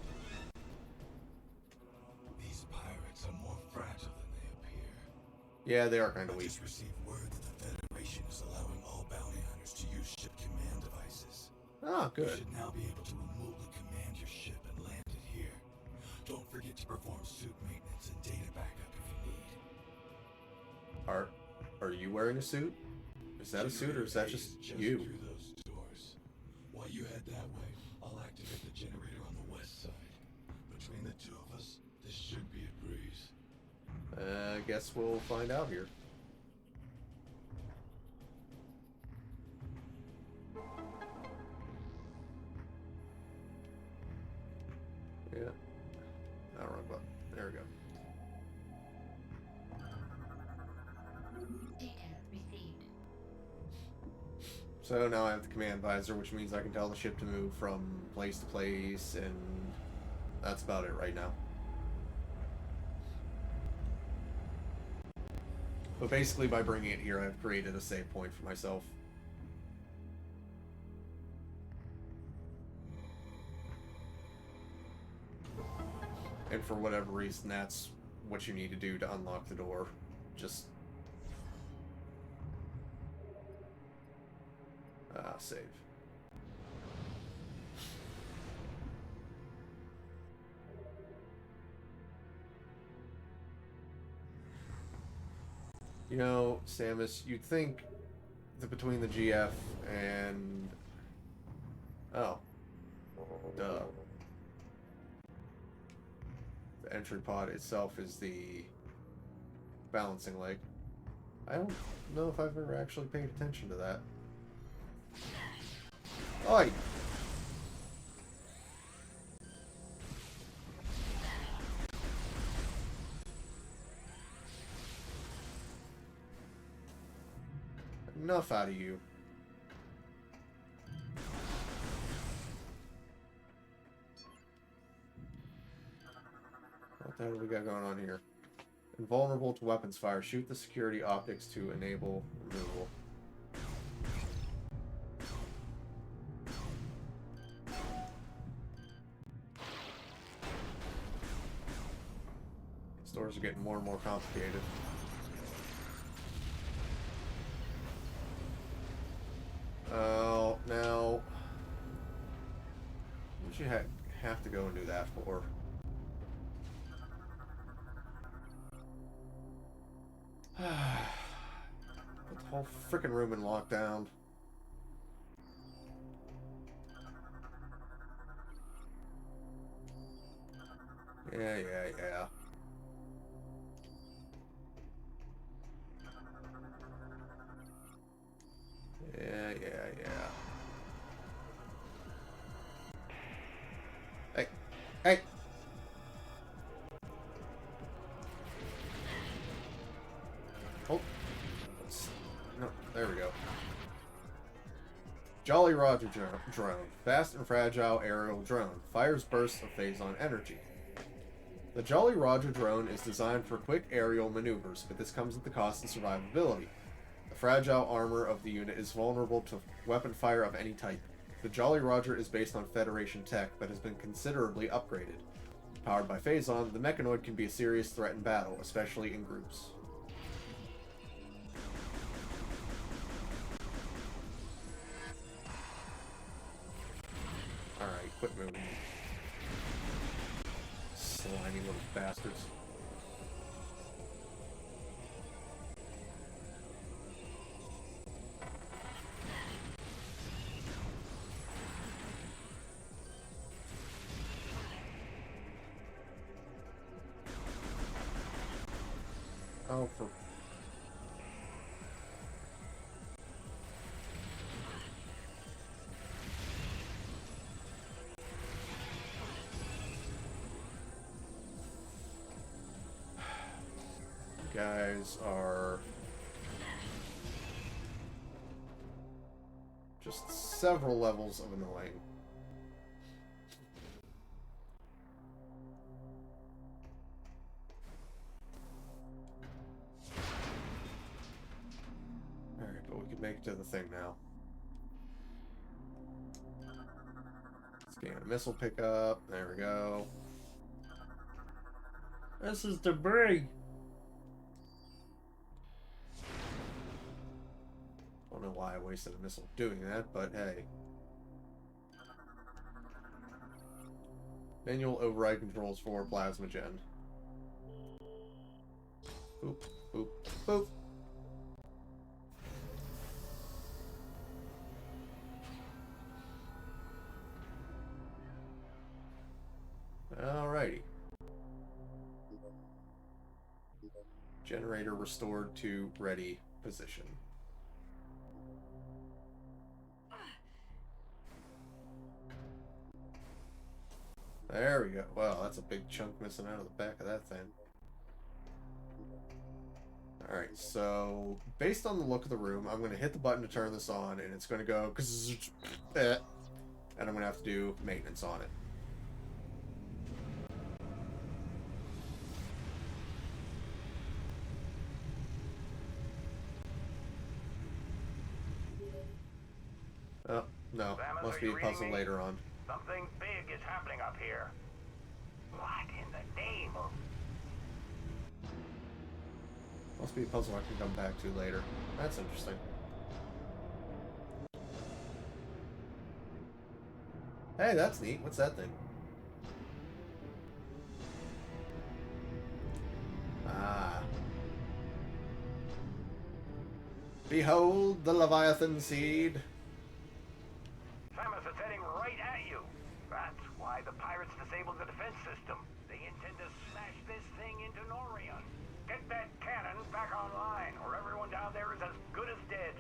Yeah, they are kind of weak. I just received word that the Federation is allowing all bounty hunters to use ship command devices. Oh, good. You should now be able to remotely command your ship and land it here. Don't forget to perform suit maintenance and data backup if you need. Are you wearing a suit? Is that a suit or is that just you? Through those doors. While you head that way, I'll activate the generator on the west side. Between the two of us, this should be a breeze. I guess we'll find out here. Yeah. Not wrong button. There we go. Data received. So now I have the command visor, which means I can tell the ship to move from place to place, and that's about it right now. But basically, by bringing it here, I've created a save point for myself. And for whatever reason, that's what you need to do to unlock the door. Just... save. You know, Samus, you'd think that between the GF and... Oh. Duh. The entry pod itself is the balancing leg. I don't know if I've ever actually paid attention to that. Oi! Enough out of you. What the hell do we got going on here? Invulnerable to weapons fire. Shoot the security optics to enable removal. These doors are getting more and more complicated. Oh, now... What would you have to go and do that for? Put the whole frickin' room in lockdown. Yeah. Yeah. Hey! Oh. No, there we go. Jolly Roger drone. Fast and fragile aerial drone. Fires bursts of phazon energy. The Jolly Roger drone is designed for quick aerial maneuvers, but this comes at the cost of survivability. The fragile armor of the unit is vulnerable to weapon fire of any type. The Jolly Roger is based on Federation tech, but has been considerably upgraded. Powered by Phazon, the Mechanoid can be a serious threat in battle, especially in groups. Alright, quit moving. Slimy little bastards. Oh, for... You guys are... just several levels of annoying. Alright, but we can make it to the thing now. Scan a missile pickup. There we go. This is debris. Don't know why I wasted a missile doing that, but hey. Manual override controls for plasma gen. Boop, boop, boop. Generator restored to ready position. There we go. Wow, that's a big chunk missing out of the back of that thing. Alright, so based on the look of the room, I'm going to hit the button to turn this on, and it's going to go, and I'm going to have to do maintenance on it. Oh, no. Samus, Must are be a you reading puzzle me? later on. Something big is happening up here. What in the name of... Must be a puzzle I can come back to later. That's interesting. Hey, that's neat. What's that thing? Ah. Behold the Leviathan seed. Samus, it's heading right at you. That's why the pirates disabled the defense system. They intend to smash this thing into Norion. Get that cannon back online, or everyone down there is as good as dead.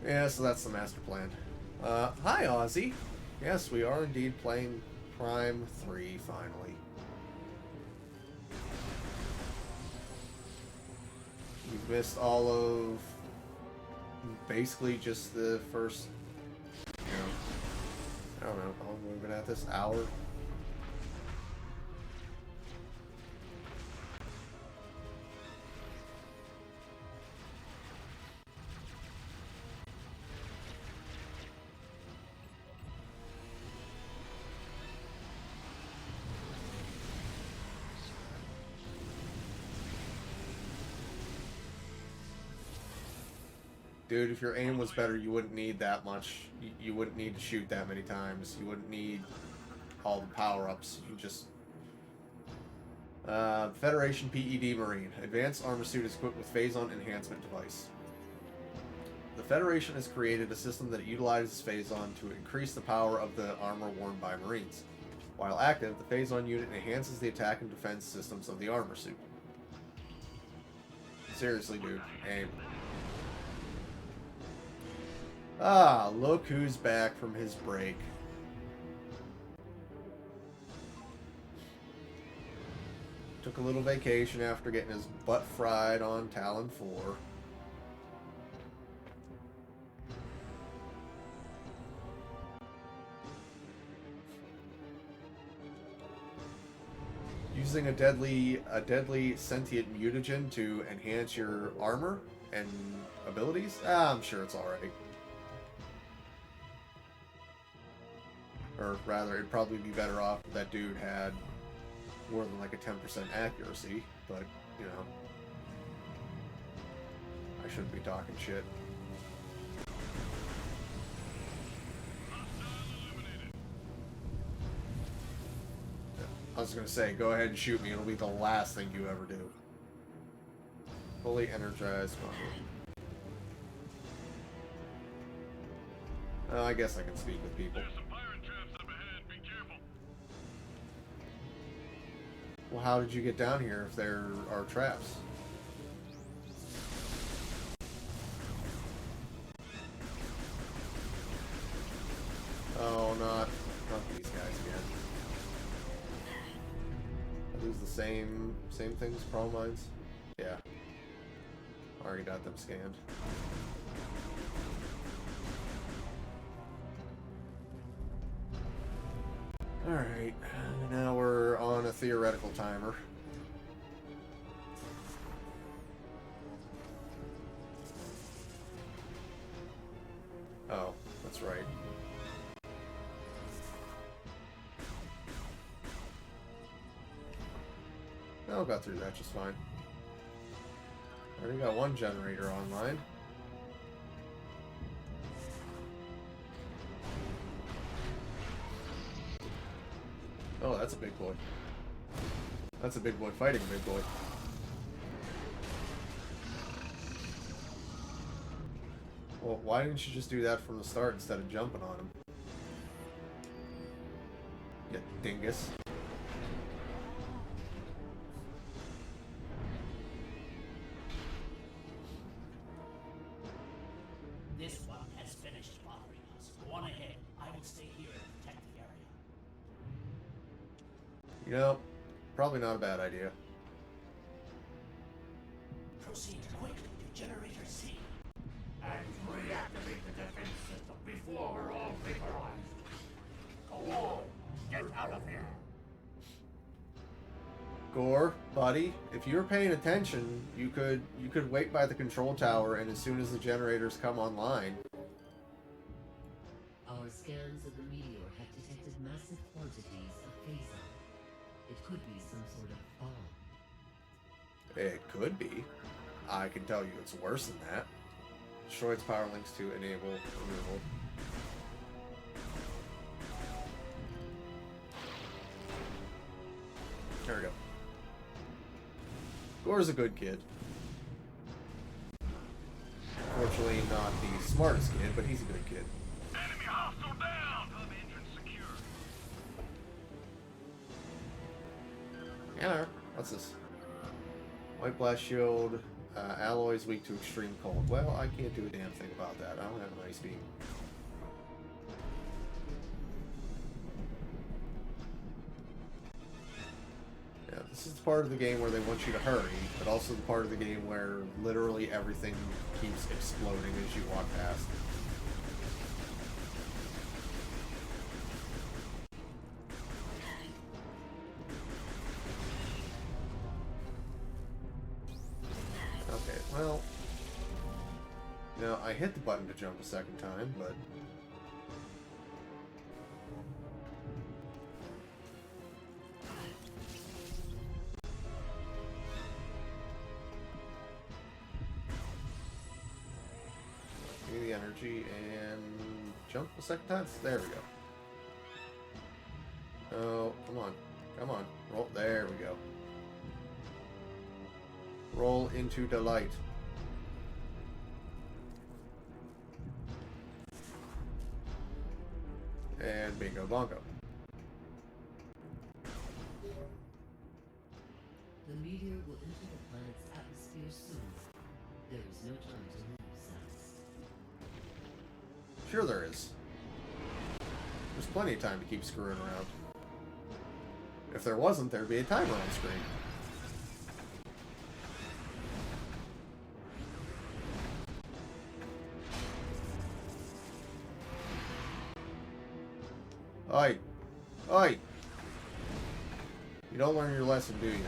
Yeah, so that's the master plan. Hi, Ozzy. Yes, we are indeed playing Prime 3, finally. We've missed all of... basically just the first... you know, I don't know, how long have we been at this? Hour? Dude, if your aim was better, you wouldn't need that much. You wouldn't need to shoot that many times. You wouldn't need all the power-ups. You just... Federation PED Marine. Advanced armor suit is equipped with Phazon enhancement device. The Federation has created a system that utilizes Phazon to increase the power of the armor worn by Marines. While active, the Phazon unit enhances the attack and defense systems of the armor suit. Seriously, dude. Aim. Ah, look who's back from his break. Took a little vacation after getting his butt fried on Talon 4. Using a deadly sentient mutagen to enhance your armor and abilities? Ah, I'm sure it's alright. Or rather, it'd probably be better off if that dude had more than like a 10% accuracy, but, you know. I shouldn't be talking shit. I was gonna say, go ahead and shoot me, it'll be the last thing you ever do. Fully energized model. I guess I can speak with people. There's some pirate traps up ahead. Be careful. Well, how did you get down here if there are traps? Oh, not these guys again. Are these the same things, pro mines? Yeah. Already got them scanned. Alright, now we're on a theoretical timer. Oh, that's right. Oh, got through that just fine. Already got one generator online. Oh, that's a big boy. That's a big boy fighting a big boy. Well, why didn't you just do that from the start instead of jumping on him? You dingus. You know, probably not a bad idea. Proceed quickly to Generator C. And reactivate the defense system before we're all vaporized. Go on, get out of here. Gore, buddy, if you were paying attention, you could wait by the control tower, and as soon as the generators come online. Our scans of the meteor have detected massive quantities of phazon. It could be some sort of bomb. It could be. I can tell you it's worse than that. Destroy its power links to enable removal. There we go. Gore's a good kid. Fortunately, not the smartest kid, but he's a good kid. Enemy hostile down! Hub entrance secure. Yeah, what's this? White blast shield, alloys weak to extreme cold. Well, I can't do a damn thing about that. I don't have an ice beam. Yeah, this is the part of the game where they want you to hurry, but also the part of the game where literally everything keeps exploding as you walk past. Okay, well, now I hit the button to jump a second time, but give me the energy and jump a second time. There we go. Oh, come on. Come on. Roll. There we go. Roll into delight. And bingo bongo. The meteor will enter the planet's atmosphere soon. There is no time to lose, Samus. Sure there is. There's plenty of time to keep screwing around. If there wasn't, there'd be a timer on screen. Oi! Oi! You don't learn your lesson, do you?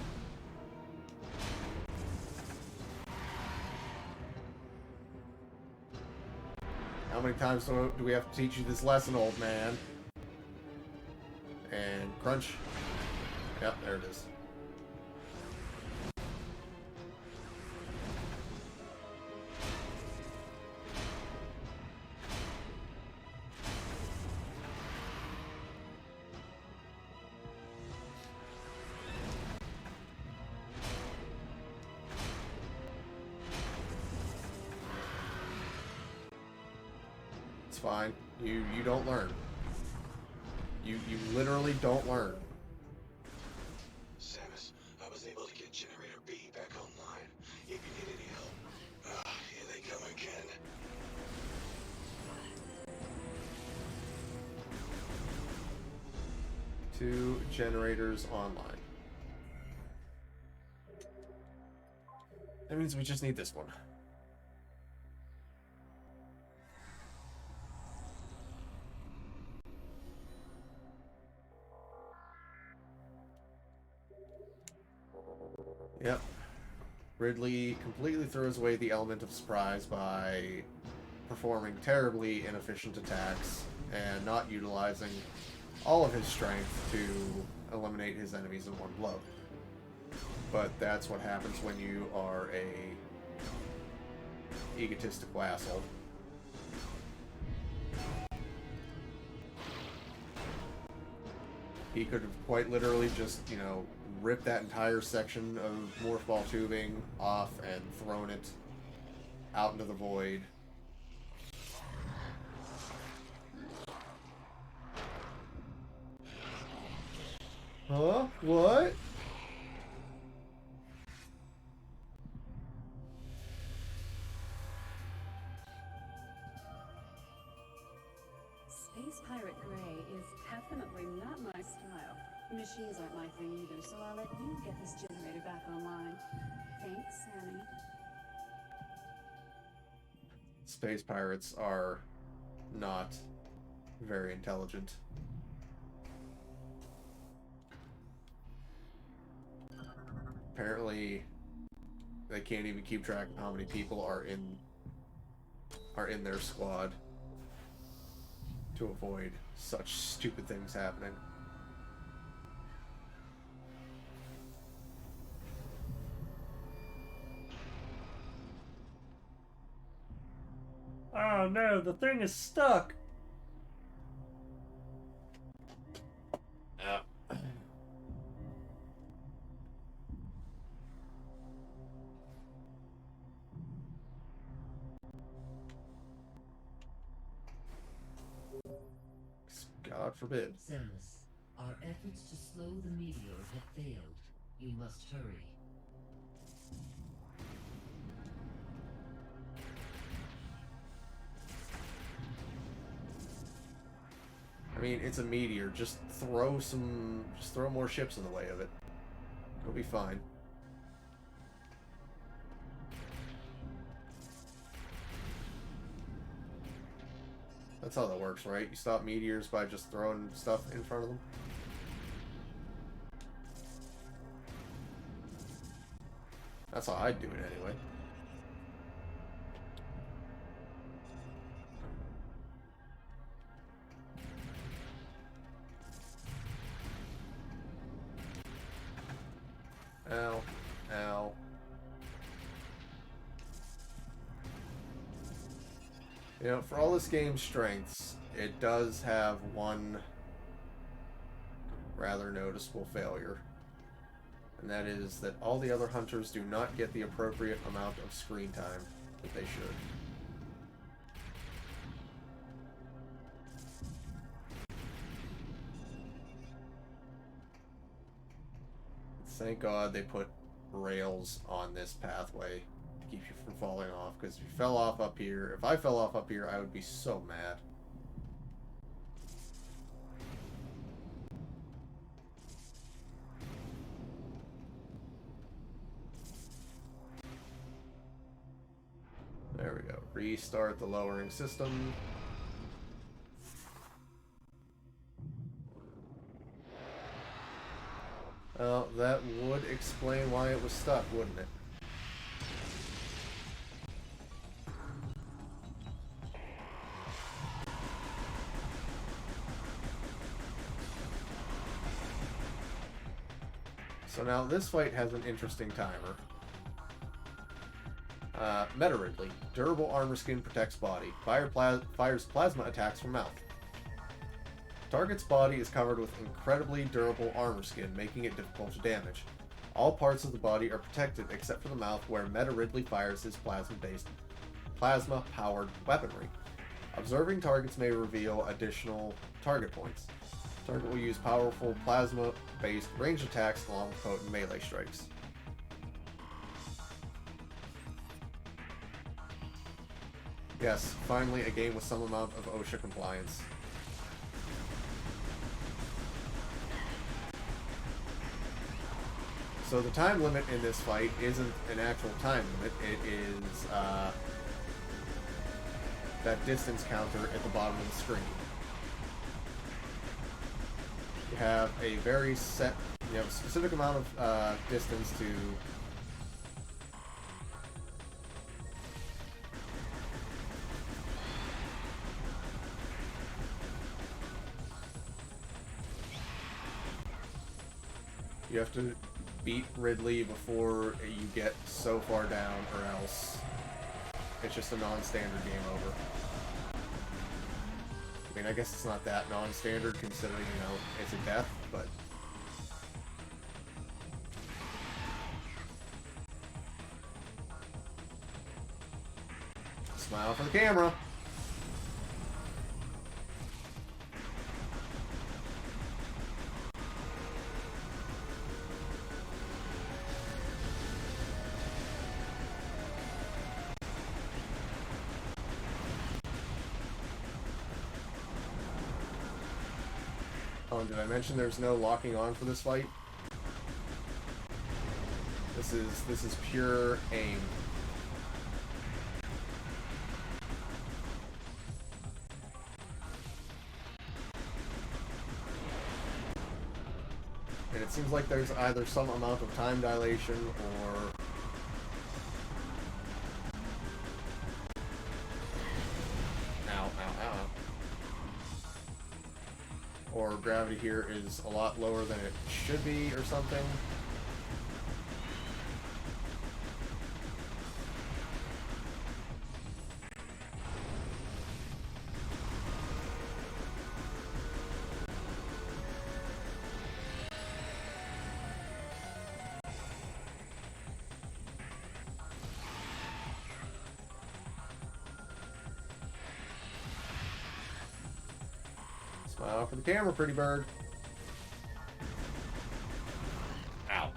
How many times do we have to teach you this lesson, old man? And crunch. Yep, there it is. It's fine. You don't learn. You literally don't learn. Samus, I was able to get Generator B back online. If you need any help. Here they come again. Two generators online. That means we just need this one. Yep. Ridley completely throws away the element of surprise by performing terribly inefficient attacks and not utilizing all of his strength to eliminate his enemies in one blow. But that's what happens when you are a egotistical asshole. He could have quite literally just, you know, ripped that entire section of morph ball tubing off and thrown it out into the void. Huh? What? Space Pirate Gray is definitely not my style. Machines aren't my thing either, so I'll let you get this generator back online. Thanks, Sammy. Space pirates are not very intelligent. Apparently, they can't even keep track of how many people are in their squad to avoid such stupid things happening. Oh no, the thing is stuck. God forbid. Samus, our efforts to slow the meteor have failed. You must hurry. I mean, it's a meteor. Just throw more ships in the way of it. It'll be fine. That's how that works, right? You stop meteors by just throwing stuff in front of them. That's how I'd do it anyway. Ow. Ow. You know, for all this game's strengths, it does have one rather noticeable failure. And that is that all the other hunters do not get the appropriate amount of screen time that they should. Thank God they put rails on this pathway to keep you from falling off, because if you fell off up here, if I fell off up here, I would be so mad. There we go. Restart the lowering system. Well, that would explain why it was stuck, wouldn't it? So now this fight has an interesting timer. Metroid. Durable armor skin protects body. Fires plasma attacks from mouth. Target's body is covered with incredibly durable armor skin, making it difficult to damage. All parts of the body are protected except for the mouth, where Meta Ridley fires his plasma-powered weaponry. Observing targets may reveal additional target points. Target will use powerful plasma-based range attacks along with potent melee strikes. Yes, finally a game with some amount of OSHA compliance. So the time limit in this fight isn't an actual time limit, it is that distance counter at the bottom of the screen. You have a very set, you have a specific amount of distance to you have to beat Ridley before you get so far down, or else it's just a non-standard game over. I mean, I guess it's not that non-standard considering, you know, it's a death, but... Smile for the camera! Oh, and did I mention there's no locking on for this fight? This is pure aim. And it seems like there's either some amount of time dilation or... Ow, ow, ow. Or gravity here is a lot lower than it should be or something. Smile for the camera, pretty bird. Ow.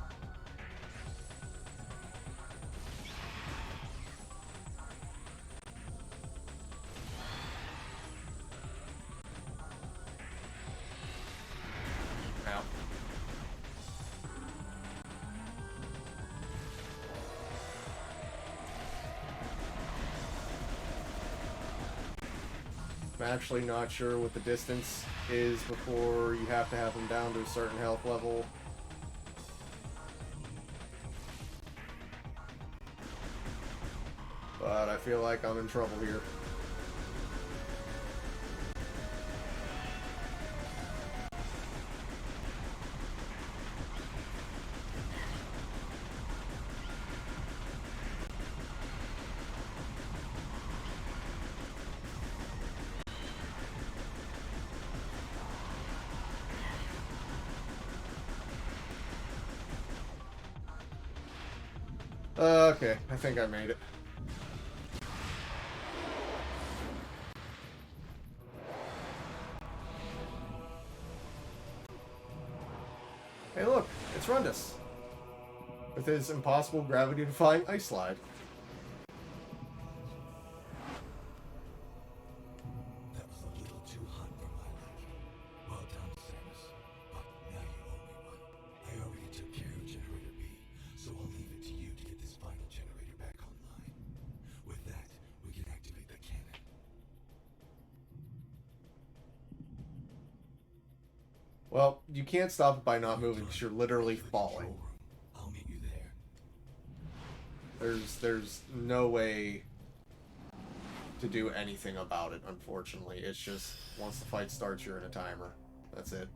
Ow. I'm actually not sure what the distance is before you have to have them down to a certain health level. But I feel like I'm in trouble here. Okay, I think I made it. Hey look, it's Rundus. With his impossible gravity-defying ice slide. That was a little too hot for my liking. Well done, Samus. But now you owe me one. I already took care of Generator B, so I'll leave it to you to get this final generator back online. With that, we can activate the cannon. Well, you can't stop it by not moving because you're literally falling. I'll meet you there. There's no way to do anything about it, unfortunately. It's just, once the fight starts, you're in a timer. That's it.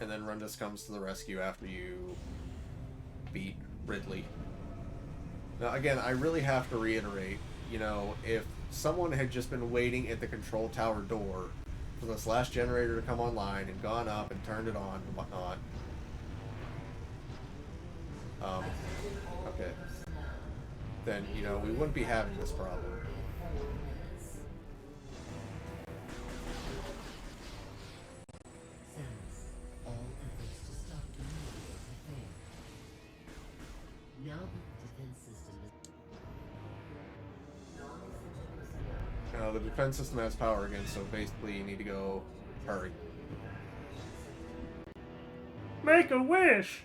And then Rundus comes to the rescue after you beat Ridley. Now, again, I really have to reiterate, you know, if someone had just been waiting at the control tower door for this last generator to come online and gone up and turned it on and whatnot. Okay. Then, you know, we wouldn't be having this problem. Samus, all efforts to stop the movement have failed. Now that the defense system is... The defense system has power again, so basically you need to go hurry. Make a wish!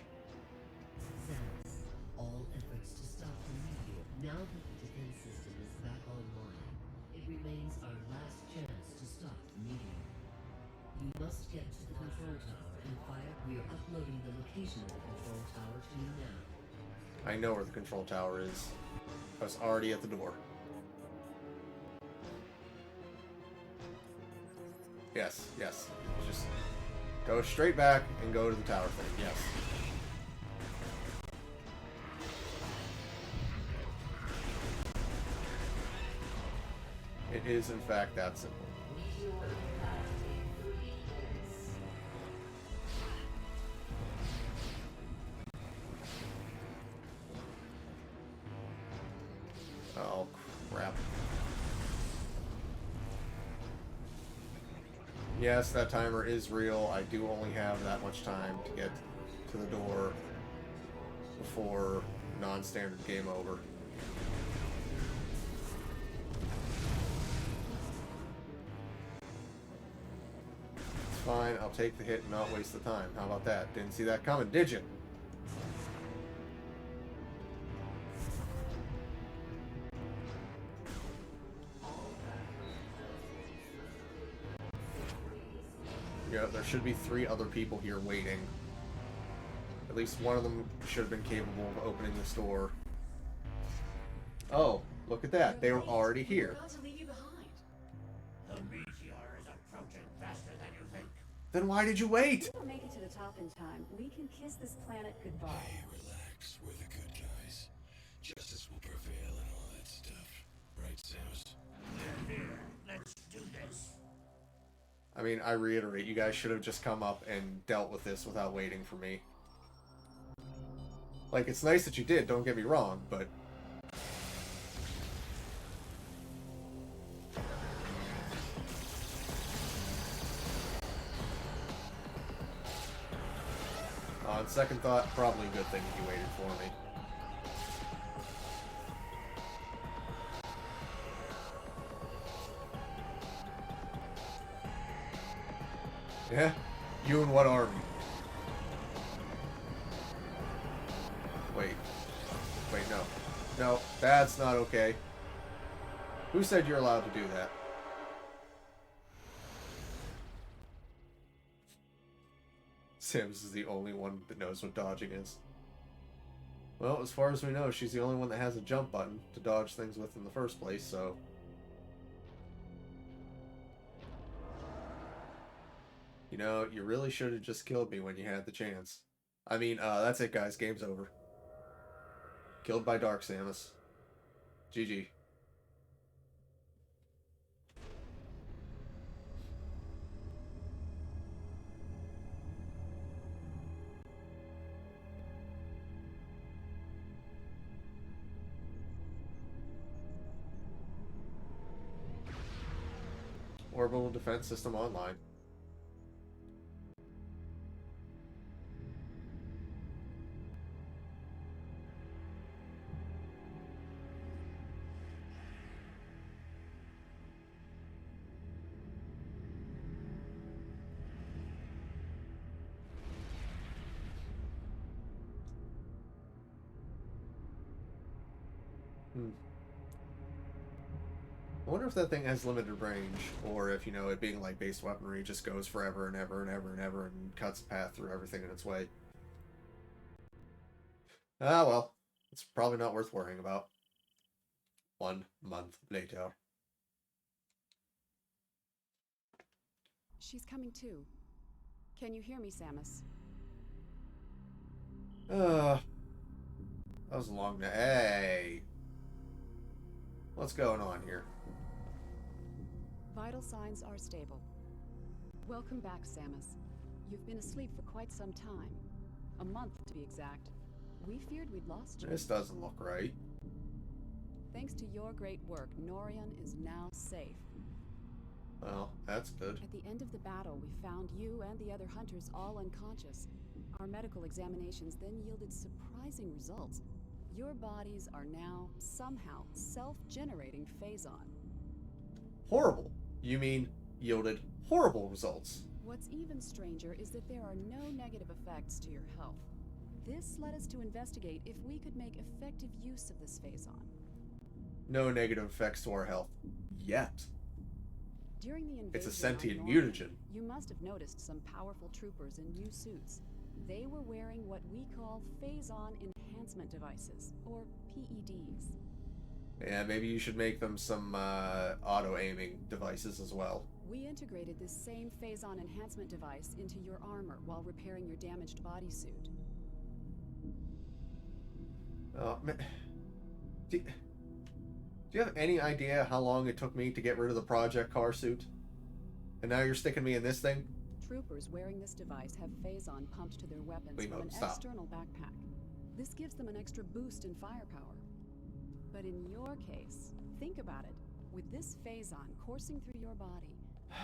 Samus, all efforts to stop the meteor. Now that the defense system is back online, it remains our last chance to stop the meteor. You must get to the control tower and fire. We are uploading the location of the control tower to you now. I know where the control tower is. I was already at the door. Yes, yes. Just go straight back and go to the tower thing. Yes. It is, in fact, that simple. Oh, crap. Yes, that timer is real. I do only have that much time to get to the door before non-standard game over. Fine, I'll take the hit and not waste the time. How about that? Didn't see that coming, did you? Yeah, there should be 3 other people here waiting. At least one of them should have been capable of opening this door. Oh, look at that. They were already here. About to leave you behind. The meteor is approaching faster than you think. Then why did you wait? If we don't make it to the top in time, we can kiss this planet goodbye. Hey, relax. We're the good guys. Justice will prevail and all that stuff. Right, Samus? Here, let's do this. I mean, I reiterate, you guys should have just come up and dealt with this without waiting for me. Like, it's nice that you did, don't get me wrong, but... on second thought, probably a good thing that you waited for me. Yeah? You and what army? Wait. Wait, no. No, that's not okay. Who said you're allowed to do that? Sims is the only one that knows what dodging is. Well, as far as we know, she's the only one that has a jump button to dodge things with in the first place, so... You know, you really should have just killed me when you had the chance. I mean, that's it, guys. Game's over. Killed by Dark Samus. GG. Orbital Defense System online. I wonder if that thing has limited range, or if, you know, it being like base weaponry just goes forever and ever and ever and ever and cuts a path through everything in its way. Ah, well, it's probably not worth worrying about. 1 month later. She's coming too. Can you hear me, Samus? That was a long night. Hey! What's going on here? Vital signs are stable. Welcome back, Samus. You've been asleep for quite some time. A month, to be exact. We feared we'd lost you. This doesn't look right. Thanks to your great work, Norion is now safe. Well, that's good. At the end of the battle, we found you and the other hunters all unconscious. Our medical examinations then yielded surprising results. Your bodies are now, somehow, self-generating phazon. Horrible. You mean yielded horrible results? What's even stranger is that there are no negative effects to your health. This led us to investigate if we could make effective use of this phazon. No negative effects to our health. Yet. During the invasion It's a sentient on Norion, mutagen. You must have noticed some powerful troopers in new suits. They were wearing what we call phazon enhancement devices, or PEDs. Yeah, maybe you should make them some auto-aiming devices as well. We integrated this same phazon enhancement device into your armor while repairing your damaged bodysuit. Oh, man. Do you have any idea how long it took me to get rid of the Project Car suit? And now you're sticking me in this thing? Troopers wearing this device have phazon pumped to their weapons from an external backpack. This gives them an extra boost in firepower. But in your case, think about it. With this phazon coursing through your body,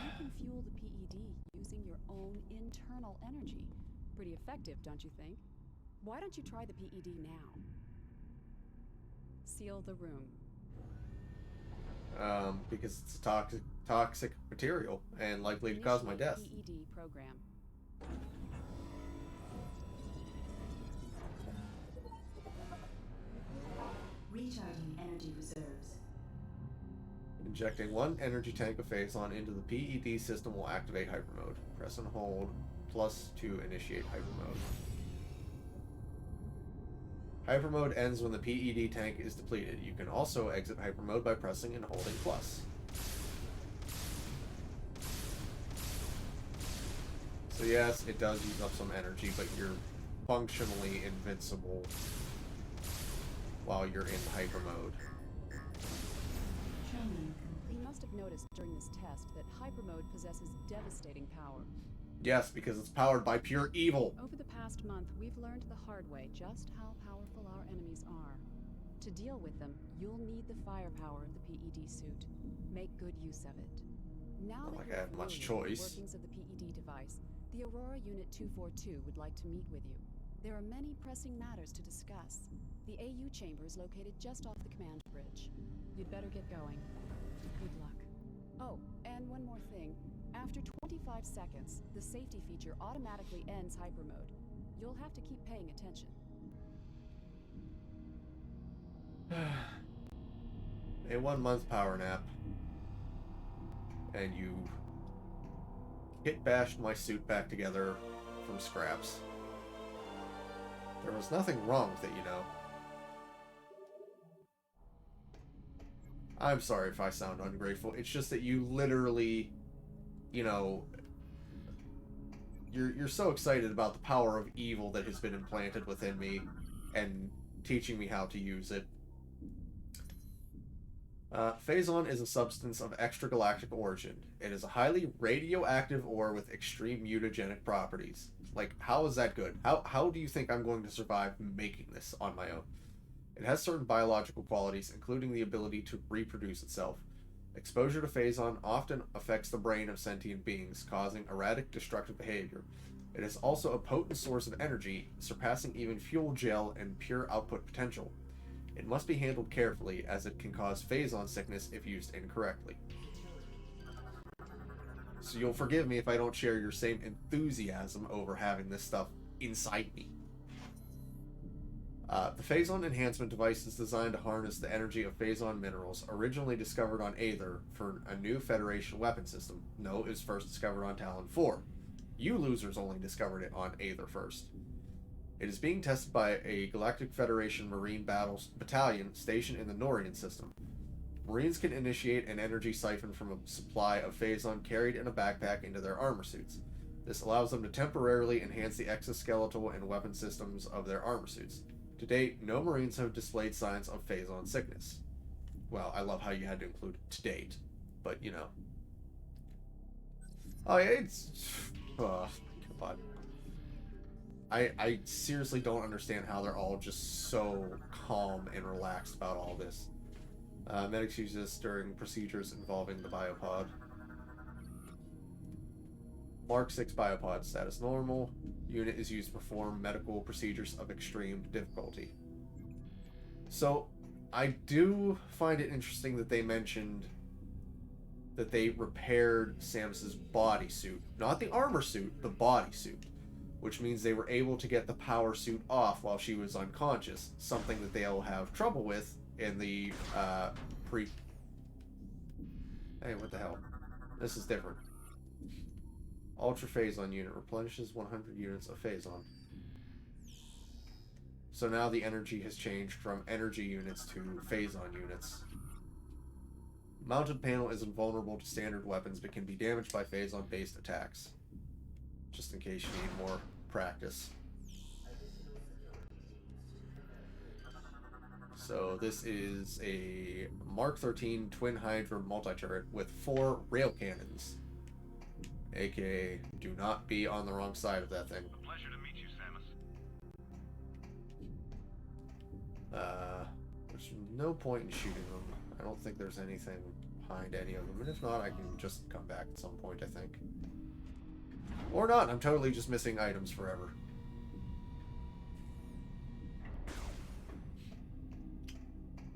you can fuel the PED using your own internal energy. Pretty effective, don't you think? Why don't you try the PED now? Seal the room. because it's a toxic material and likely to cause my death. PED program. Recharging energy reserves. Injecting one energy tank of Phazon into the PED system will activate hyper mode. Press and hold plus to initiate hyper mode. Hyper mode ends when the PED tank is depleted. You can also exit hyper mode by pressing and holding plus. So yes, it does use up some energy, but you're functionally invincible while you're in hyper mode. Training You complete. must have noticed during this test that hyper mode possesses devastating power. Yes, because it's powered by pure evil. Over the past month, we've learned the hard way just how powerful our enemies are. To deal with them, you'll need the firepower of the PED suit. Make good use of it. Now Not that like you're I have much familiar with the choice. workings of the PED device, the Aurora Unit 242 would like to meet with you. There are many pressing matters to discuss. The AU chamber is located just off the command bridge. You'd better get going. Good luck. Oh, and one more thing. After 25 seconds, the safety feature automatically ends hyper mode. You'll have to keep paying attention. A 1 month power nap. And you kit bashed my suit back together from scraps. There was nothing wrong with it, you know. I'm sorry if I sound ungrateful. It's just that you literally, you know, you're so excited about the power of evil that has been implanted within me and teaching me how to use it. Phazon is a substance of extragalactic origin. It is a highly radioactive ore with extreme mutagenic properties. Like, how is that good? How do you think I'm going to survive making this on my own? It has certain biological qualities, including the ability to reproduce itself. Exposure to Phazon often affects the brain of sentient beings, causing erratic, destructive behavior. It is also a potent source of energy, surpassing even fuel gel and pure output potential. It must be handled carefully, as it can cause Phazon sickness if used incorrectly. So you'll forgive me if I don't share your same enthusiasm over having this stuff inside me. The Phazon enhancement device is designed to harness the energy of Phazon minerals, originally discovered on Aether for a new Federation weapon system. No, it was first discovered on Talon 4. You losers only discovered it on Aether first. It is being tested by a Galactic Federation Marine Battalion stationed in the Norian system. Marines can initiate an energy siphon from a supply of Phazon carried in a backpack into their armor suits. This allows them to temporarily enhance the exoskeletal and weapon systems of their armor suits. To date, no Marines have displayed signs of Phazon sickness. Well, I love how you had to include to date, but you know. Oh yeah, it's... come on. I seriously don't understand how they're all just so calm and relaxed about all this. Medics use this during procedures involving the biopod. Mark 6 biopod, status normal. Unit is used to perform medical procedures of extreme difficulty. So, I do find it interesting that they mentioned that they repaired Samus's bodysuit. Not the armor suit, the bodysuit. Which means they were able to get the power suit off while she was unconscious. Something that they'll have trouble with in the, Hey, what the hell? This is different. Ultra Phazon unit replenishes 100 units of Phazon. So now the energy has changed from energy units to Phazon units. Mounted panel is invulnerable to standard weapons but can be damaged by Phazon-based attacks. Just in case you need more practice. So this is a Mark 13 twin Hydra multi-turret with 4 rail cannons. AKA, do not be on the wrong side of that thing. A pleasure to meet you, Samus. There's no point in shooting them. I don't think there's anything behind any of them. And if not, I can just come back at some point, I think. Or not, I'm totally just missing items forever.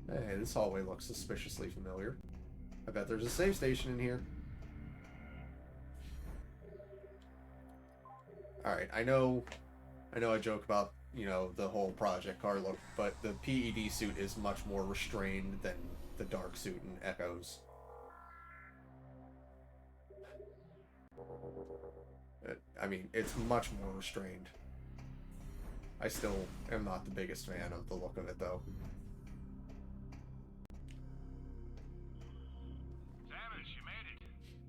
Hey, this hallway looks suspiciously familiar. I bet there's a save station in here. Alright, I know I joke about, you know, the whole Project car look, but the PED suit is much more restrained than the dark suit in Echoes. I mean, it's much more restrained. I still am not the biggest fan of the look of it, though. Samus, you made it.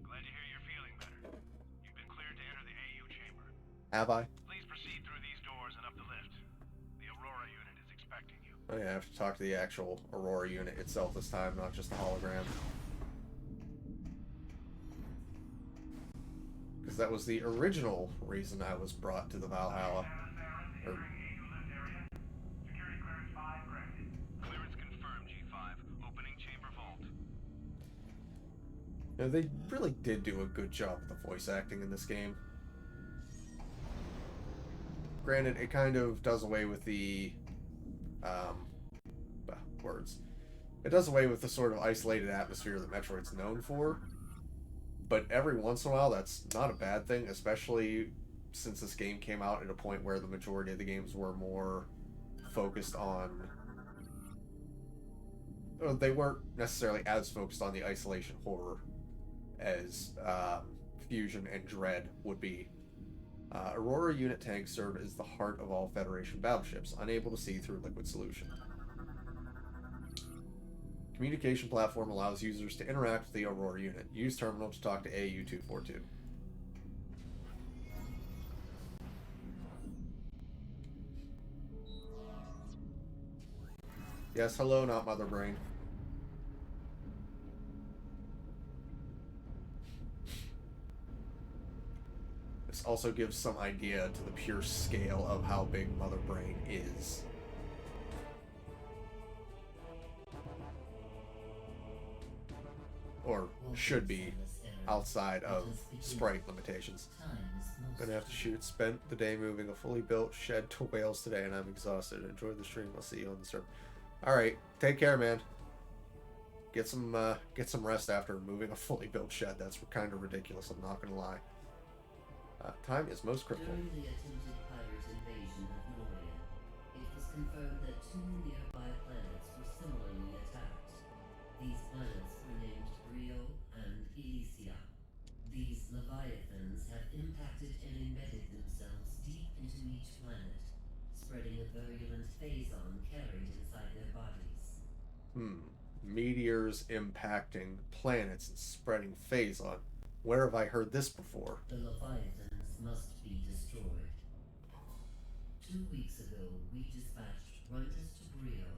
Glad to hear you're feeling better. You've been cleared to enter the AU chamber. Have I? Please proceed through these doors and up the lift. The Aurora unit is expecting you. Oh yeah, I have to talk to the actual Aurora unit itself this time, not just the hologram. Because that was the original reason I was brought to the Valhalla. Clearance confirmed, G5. Opening chamber vault. You know, they really did do a good job with the voice acting in this game. Granted, it kind of does away with the words. It does away with the sort of isolated atmosphere that Metroid's known for. But every once in a while, that's not a bad thing, especially since this game came out at a point where the majority of the games were more focused on... they weren't necessarily as focused on the isolation horror as Fusion and Dread would be. Aurora unit tanks serve as the heart of all Federation battleships, unable to see through liquid solution. Communication platform allows users to interact with the Aurora unit. Use terminal to talk to AU-242. Yes, hello, not Mother Brain. This also gives some idea to the pure scale of how big Mother Brain is. Or should be, outside of sprite limitations. Gonna have to shoot. Spent the day moving a fully built shed to Wales today, and I'm exhausted. Enjoy the stream. I'll see you on the server. Alright, take care, man. Get some rest after moving a fully built shed. That's kind of ridiculous, I'm not gonna lie. Time is most critical. During the attempted pirate invasion of Norway, it was confirmed that 2 nearby planets were similarly attacked. These planets were named Brio and Elysia. These Leviathans have impacted and embedded themselves deep into each planet, spreading a virulent phazon carried inside their bodies. Meteors impacting planets and spreading phazon. Where have I heard this before? The Leviathans must be destroyed. 2 weeks ago, we dispatched Runtus to Brio,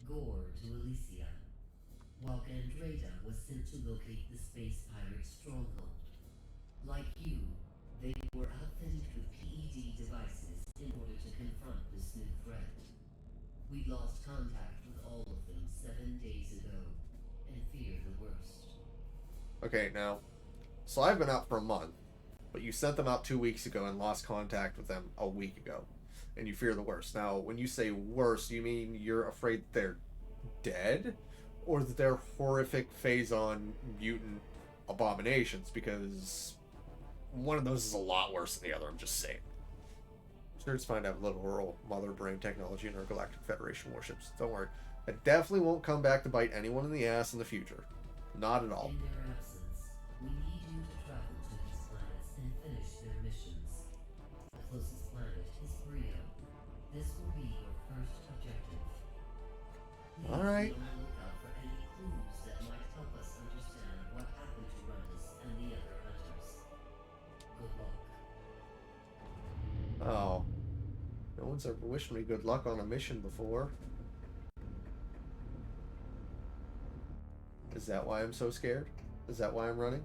Gore to Elysia, while Gandreda was sent to locate the space pirate stronghold. Like you, they were outfitted with PED devices in order to confront this new threat. We lost contact with all of them 7 days ago, and fear the worst. Okay, now, so I've been out for a month, but you sent them out 2 weeks ago and lost contact with them a week ago, and you fear the worst. Now, when you say worst, you mean you're afraid they're dead? Or that they're horrific phazon mutant abominations? Because one of those is a lot worse than the other, I'm just saying. Sure, it's fine to have literal Mother Brain technology in our Galactic Federation warships. Don't worry. It definitely won't come back to bite anyone in the ass in the future. Not at all. In their absence, we need you to travel to these planets and finish their missions. The closest planet is Brio. This will be your first objective. All right. Be on the lookout for any clues that might help us understand what happened to Runtus and the other hunters. Good luck. Oh. No one's ever wished me good luck on a mission before. Is that why I'm so scared? Is that why I'm running?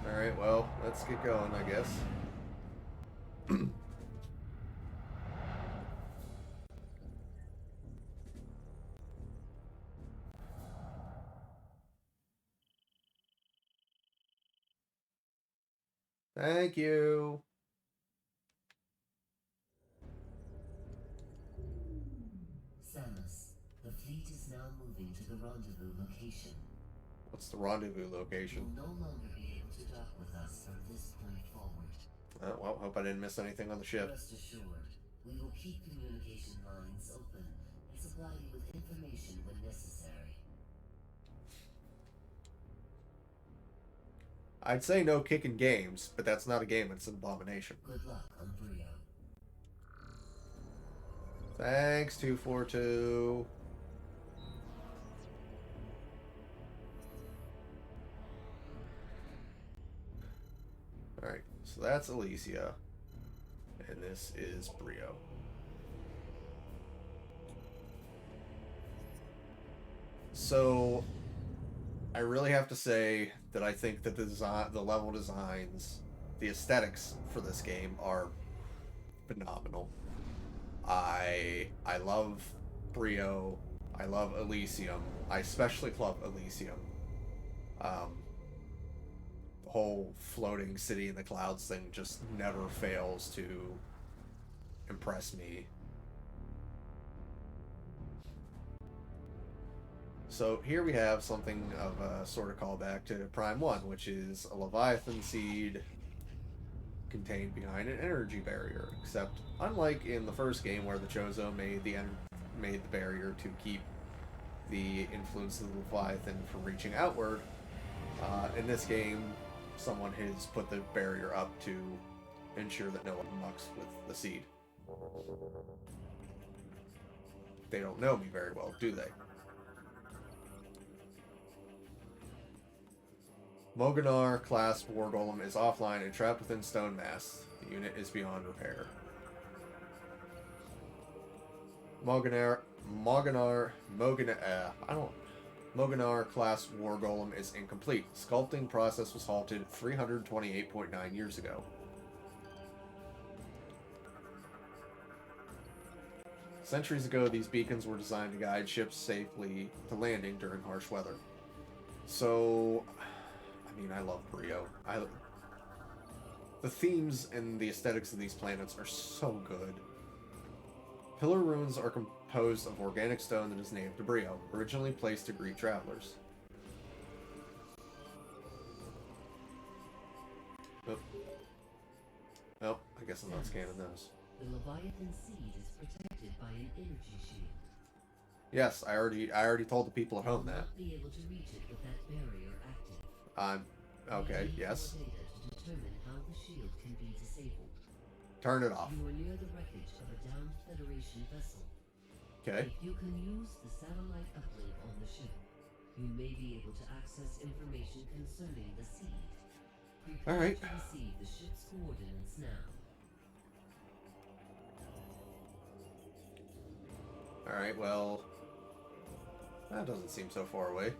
Alright, well, let's get going, I guess. Thank you. Samus, the fleet is now moving to the rendezvous location. What's the rendezvous location? You'll no longer be able to dock with us from this point forward. Well, hope I didn't miss anything on the ship. Rest assured, we will keep communication lines open and supply you with information when necessary. I'd say no kicking games, but that's not a game, it's an abomination. Good luck on Brio. Thanks, 242. Alright, so that's Alicia. And this is Brio. So, I really have to say that I think that the level designs, the aesthetics for this game are phenomenal. I love Brio. I love Elysium. I especially love Elysium. The whole floating city in the clouds thing just never fails to impress me. So here we have something of a sort of callback to Prime 1, which is a Leviathan seed contained behind an energy barrier. Except, unlike in the first game where the Chozo made the barrier to keep the influence of the Leviathan from reaching outward, in this game, someone has put the barrier up to ensure that no one mucks with the seed. They don't know me very well, do they? Moganar class War Golem is offline and trapped within stone mass. The unit is beyond repair. Moganar class War Golem is incomplete. Sculpting process was halted 328.9 years ago. Centuries ago, these beacons were designed to guide ships safely to landing during harsh weather. So, I mean, I love Brio. The themes and the aesthetics of these planets are so good. Pillar ruins are composed of organic stone that is named Brio, originally placed to greet travelers. Oh, I guess I'm not scanning those. The Leviathan seed is protected by an energy shield. Yes, I already told the people at home that. You will not be able to reach it with that barrier active. Okay, We need yes. more data to determine how the shield can be disabled. Turn it off. You are near the wreckage of a downed Federation vessel. Okay. If you can use the satellite uplink on the ship, you may be able to access information concerning the seed. Prepare Alright. to receive the ship's coordinates now. Alright, well... that doesn't seem so far away.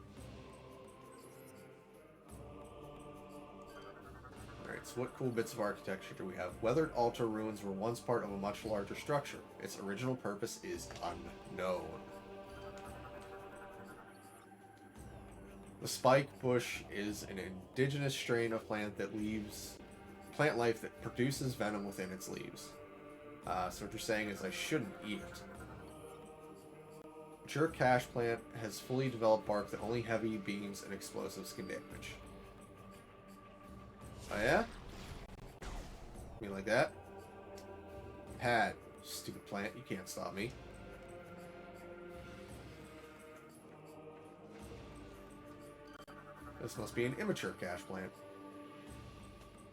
Alright, so what cool bits of architecture do we have? Weathered altar ruins were once part of a much larger structure. Its original purpose is unknown. The spike bush is an indigenous strain of plant life that produces venom within its leaves. So what you're saying is I shouldn't eat it. Mature cash plant has fully developed bark that only heavy beams and explosives can damage. Oh yeah? You mean like that? Pad. Stupid plant, you can't stop me. This must be an immature cash plant.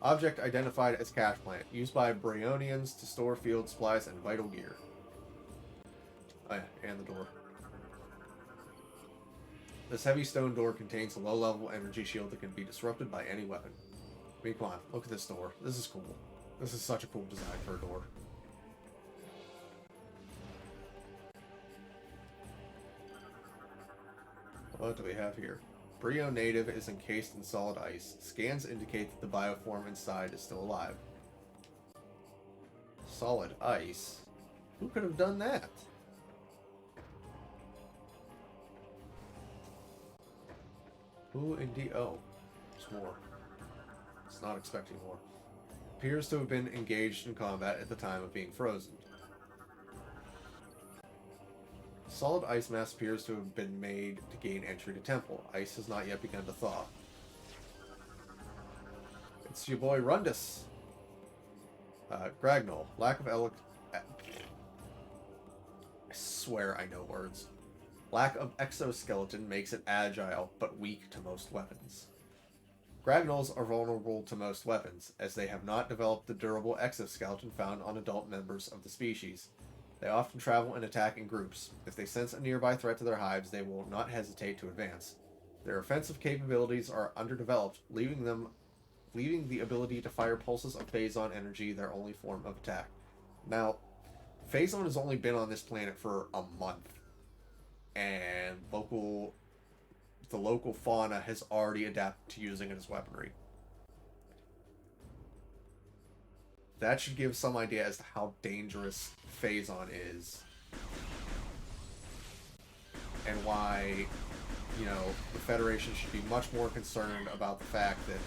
Object identified as cash plant, used by Bryonians to store field supplies and vital gear. Oh yeah, and the door. This heavy stone door contains a low-level energy shield that can be disrupted by any weapon. I mean, come on, look at this door. This is cool. This is such a cool design for a door. What do we have here? Brio native is encased in solid ice. Scans indicate that the bioform inside is still alive. Solid ice? Who could have done that? Who indeed? Oh, there's more. It's not expecting more. appears to have been engaged in combat at the time of being frozen. Solid ice mass appears to have been made to gain entry to temple. Ice has not yet begun to thaw. It's your boy Rundus. Gragnol. Lack of I swear I know words. Lack of exoskeleton makes it agile, but weak to most weapons. Gragnols are vulnerable to most weapons, as they have not developed the durable exoskeleton found on adult members of the species. They often travel and attack in groups. If they sense a nearby threat to their hives, they will not hesitate to advance. Their offensive capabilities are underdeveloped, leaving the ability to fire pulses of Phazon energy their only form of attack. Now, Phazon has only been on this planet for a month, and the local fauna has already adapted to using it as weaponry. That should give some idea as to how dangerous Phazon is. And why, the Federation should be much more concerned about the fact that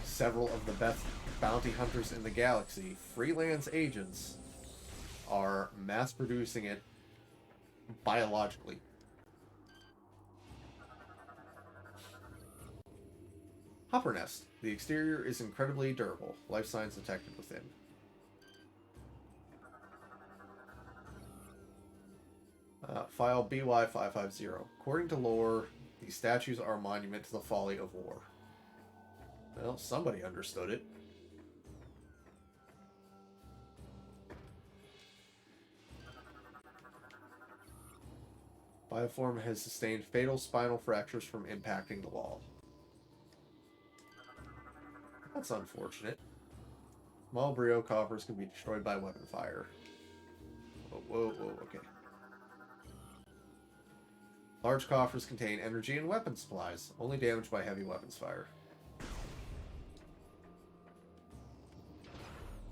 several of the best bounty hunters in the galaxy, freelance agents, are mass producing it biologically. Hopper nest. The exterior is incredibly durable. Life signs detected within. File BY550. According to lore, these statues are a monument to the folly of war. Well, somebody understood it. Bioform has sustained fatal spinal fractures from impacting the wall. That's unfortunate. Small Brio coffers can be destroyed by weapon fire. Whoa, okay. Large coffers contain energy and weapon supplies, only damaged by heavy weapons fire.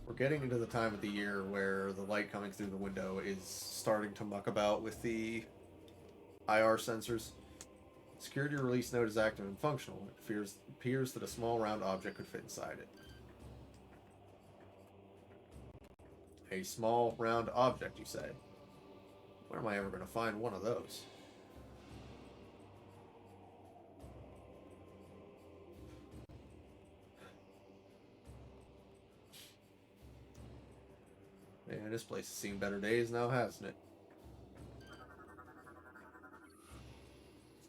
We're getting into the time of the year where the light coming through the window is starting to muck about with the IR sensors. Security release node is active and functional. It appears that a small round object could fit inside it. A small round object, you say? Where am I ever going to find one of those? Man, this place has seen better days now, hasn't it?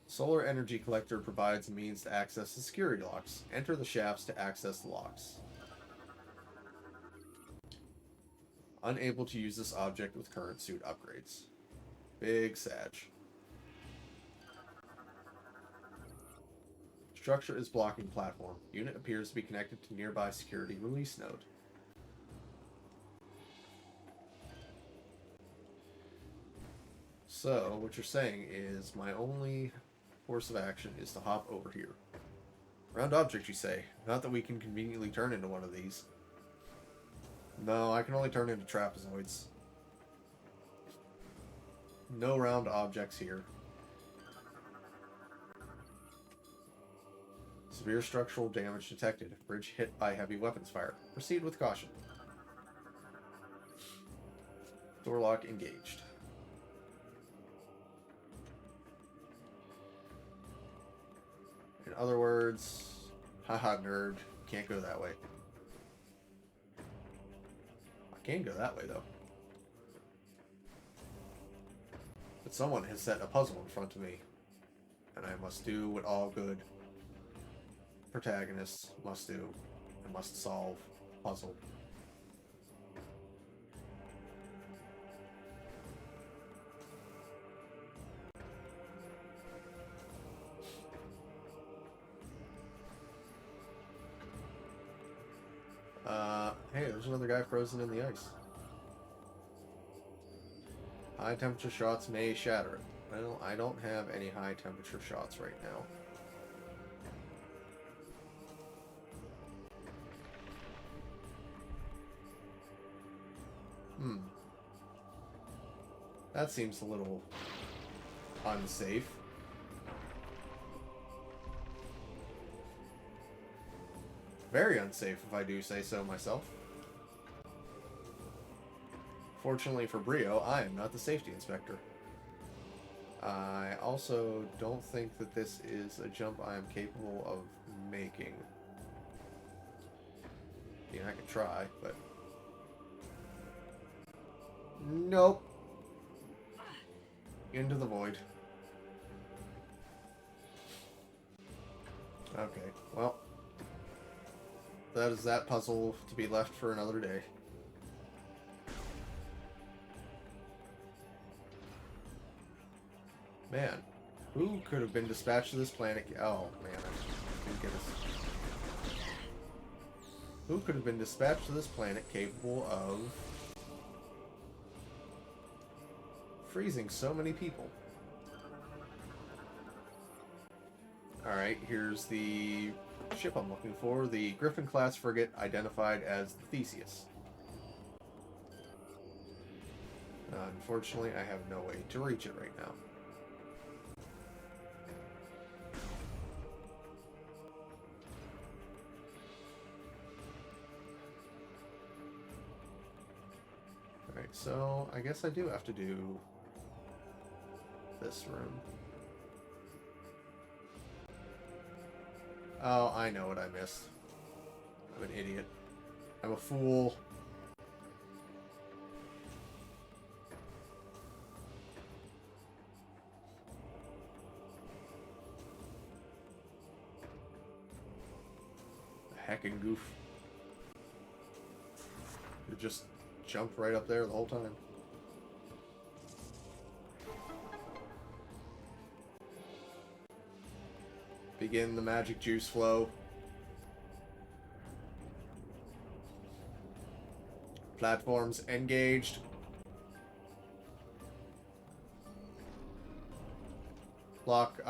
Solar Energy Collector provides a means to access the security locks. Enter the shafts to access the locks. Unable to use this object with current suit upgrades. Big Sag. Structure is blocking platform. Unit appears to be connected to nearby security release node. So, what you're saying is my only course of action is to hop over here. Round object, you say? Not that we can conveniently turn into one of these. No, I can only turn into trapezoids. No round objects here. Severe structural damage detected. Bridge hit by heavy weapons fire. Proceed with caution. Door lock engaged. In other words, haha nerd, can't go that way. I can go that way though. But someone has set a puzzle in front of me, and I must do what all good protagonists must do. I must solve a puzzle. Hey, there's another guy frozen in the ice. High temperature shots may shatter it. Well, I don't have any high temperature shots right now. That seems a little unsafe. Very unsafe, if I do say so myself. Fortunately for Brio, I am not the safety inspector. I also don't think that this is a jump I am capable of making. I mean, I can try, but... Nope. Into the void. Okay, well... that is that puzzle to be left for another day. Man, who could have been dispatched to this planet? Oh, man, I didn't get this. Who could have been dispatched to this planet capable of freezing so many people? Alright, here's the ship I'm looking for. The Griffin-class frigate identified as the Theseus. Unfortunately, I have no way to reach it right now. Alright, so I guess I do have to do this room. Oh, I know what I missed. I'm an idiot. I'm a fool. A heckin' goof. You just jumped right up there the whole time. Begin the magic juice flow. Platforms engaged. Lock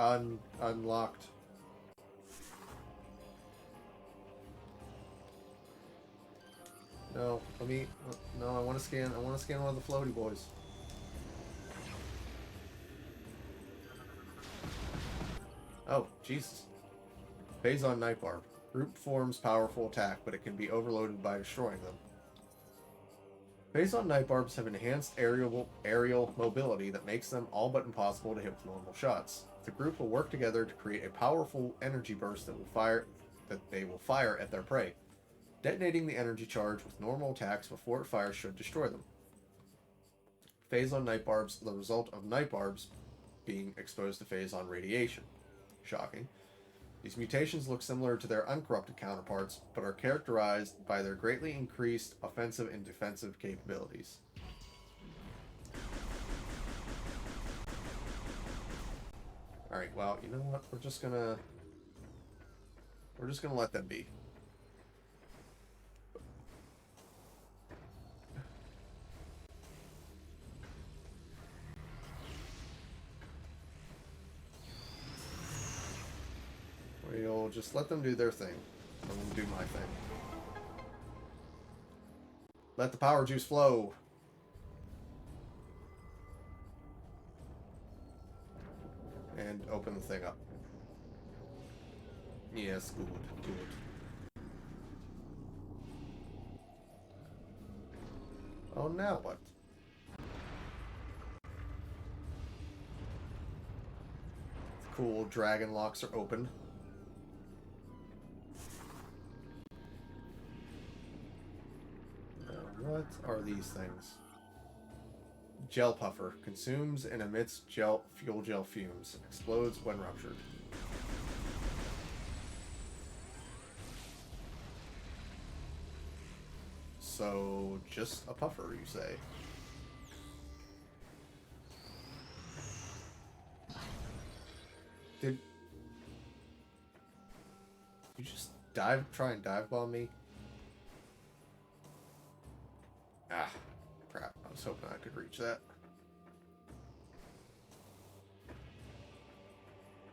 unlocked. No, let me. No, I want to scan. I want to scan one of the floaty boys. Oh, Jesus. Phazon Nightbarb. Group forms powerful attack, but it can be overloaded by destroying them. Phazon Nightbarbs have enhanced aerial mobility that makes them all but impossible to hit with normal shots. The group will work together to create a powerful energy burst that they will fire at their prey, detonating the energy charge with normal attacks before it fires should destroy them. Phazon Nightbarbs are the result of Nightbarbs being exposed to Phazon radiation. Shocking. These mutations look similar to their uncorrupted counterparts, but are characterized by their greatly increased offensive and defensive capabilities. Alright, well, you know what? We're just gonna let them be. We'll just let them do their thing. I'm gonna do my thing. Let the power juice flow. And open the thing up. Yes, good, good. Oh, now what? Cool, dragon locks are open. What are these things? Gel puffer. Consumes and emits fuel gel fumes. Explodes when ruptured. So, just a puffer, you say? Did you just try and dive bomb me? Ah, crap. I was hoping I could reach that.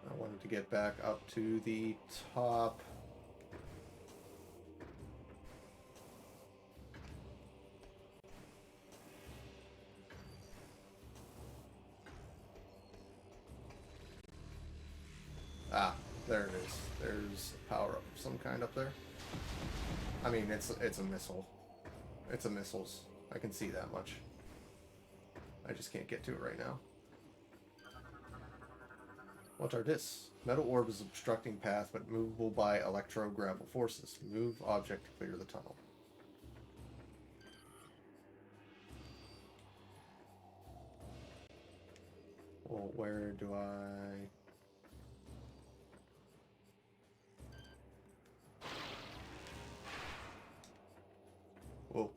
I wanted to get back up to the top. Ah, There it is. There's a power up of some kind up there. I mean, it's a missile. It's a missiles. I can see that much. I just can't get to it right now. What are this? Metal orb is obstructing path, but movable by electro-grapple forces. Move object to clear the tunnel. Well, where do I... Whoa.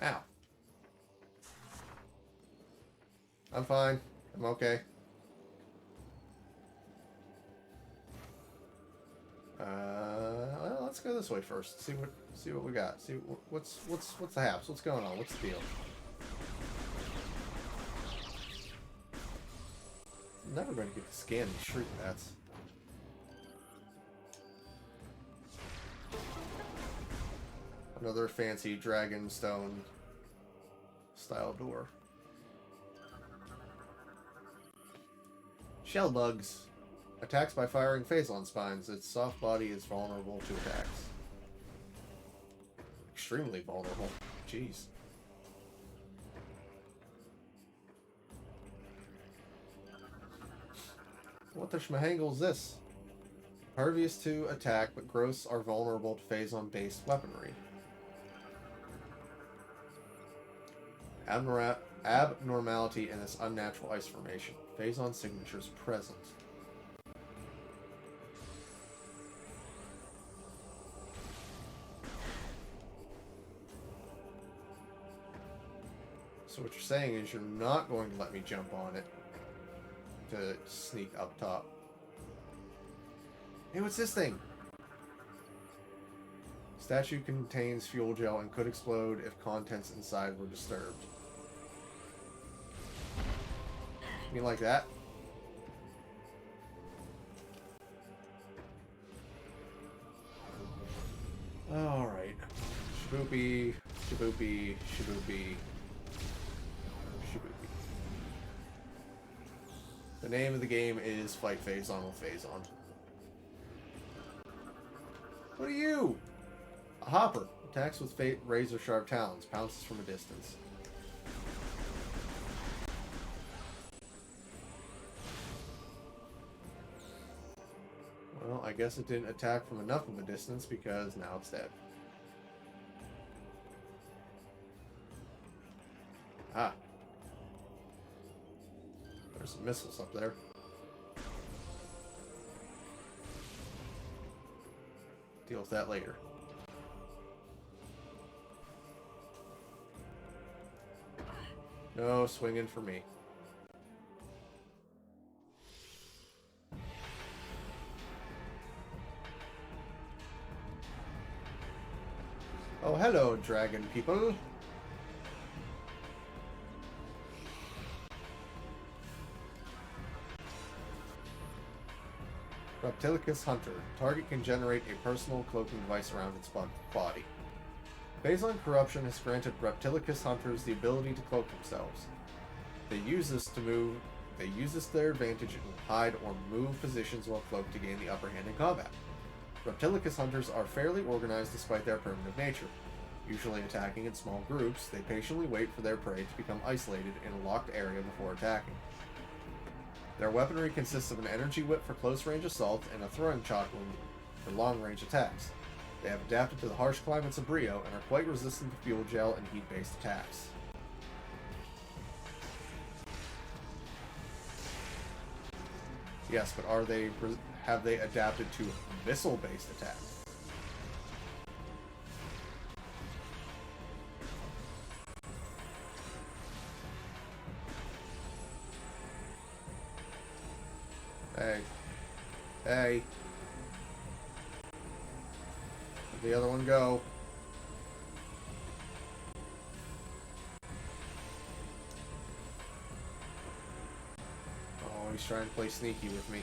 Ow. I'm fine. I'm okay. Well, let's go this way first. See what we got. See what's the haps? What's going on? What's the deal? I'm never going to get to scan these shriek bats. Another fancy dragon stone style door. Shell bugs. Attacks by firing phazon spines. Its soft body is vulnerable to attacks. Extremely vulnerable. Jeez. What the schmahangle is this? Pervious to attack, but growths are vulnerable to phazon-based weaponry. Abnormality in this unnatural ice formation. Phazon signatures present. So what you're saying is you're not going to let me jump on it to sneak up top. Hey, what's this thing? Statue contains fuel gel and could explode if contents inside were disturbed. You mean like that? Alright. Shaboopy, shaboopy, shaboopy, shaboopy. The name of the game is Fight Phazon with Phazon. What are you? A hopper. Attacks with razor sharp talons. Pounces from a distance. Well, I guess it didn't attack from enough of a distance because now it's dead. Ah. There's some missiles up there. Deal with that later. No swinging for me. Oh, hello, dragon people. Reptilicus Hunter. Target can generate a personal cloaking device around its body. Phazon corruption has granted Reptilicus Hunters the ability to cloak themselves. They use this to their advantage and hide or move positions while cloaked to gain the upper hand in combat. Reptilicus Hunters are fairly organized despite their primitive nature. Usually attacking in small groups, they patiently wait for their prey to become isolated in a locked area before attacking. Their weaponry consists of an energy whip for close-range assault and a throwing shotgun for long-range attacks. They have adapted to the harsh climates of Brio and are quite resistant to fuel gel and heat-based attacks. Yes, but have they adapted to missile-based attacks? Hey. Hey. Let the other one go. Oh, he's trying to play sneaky with me.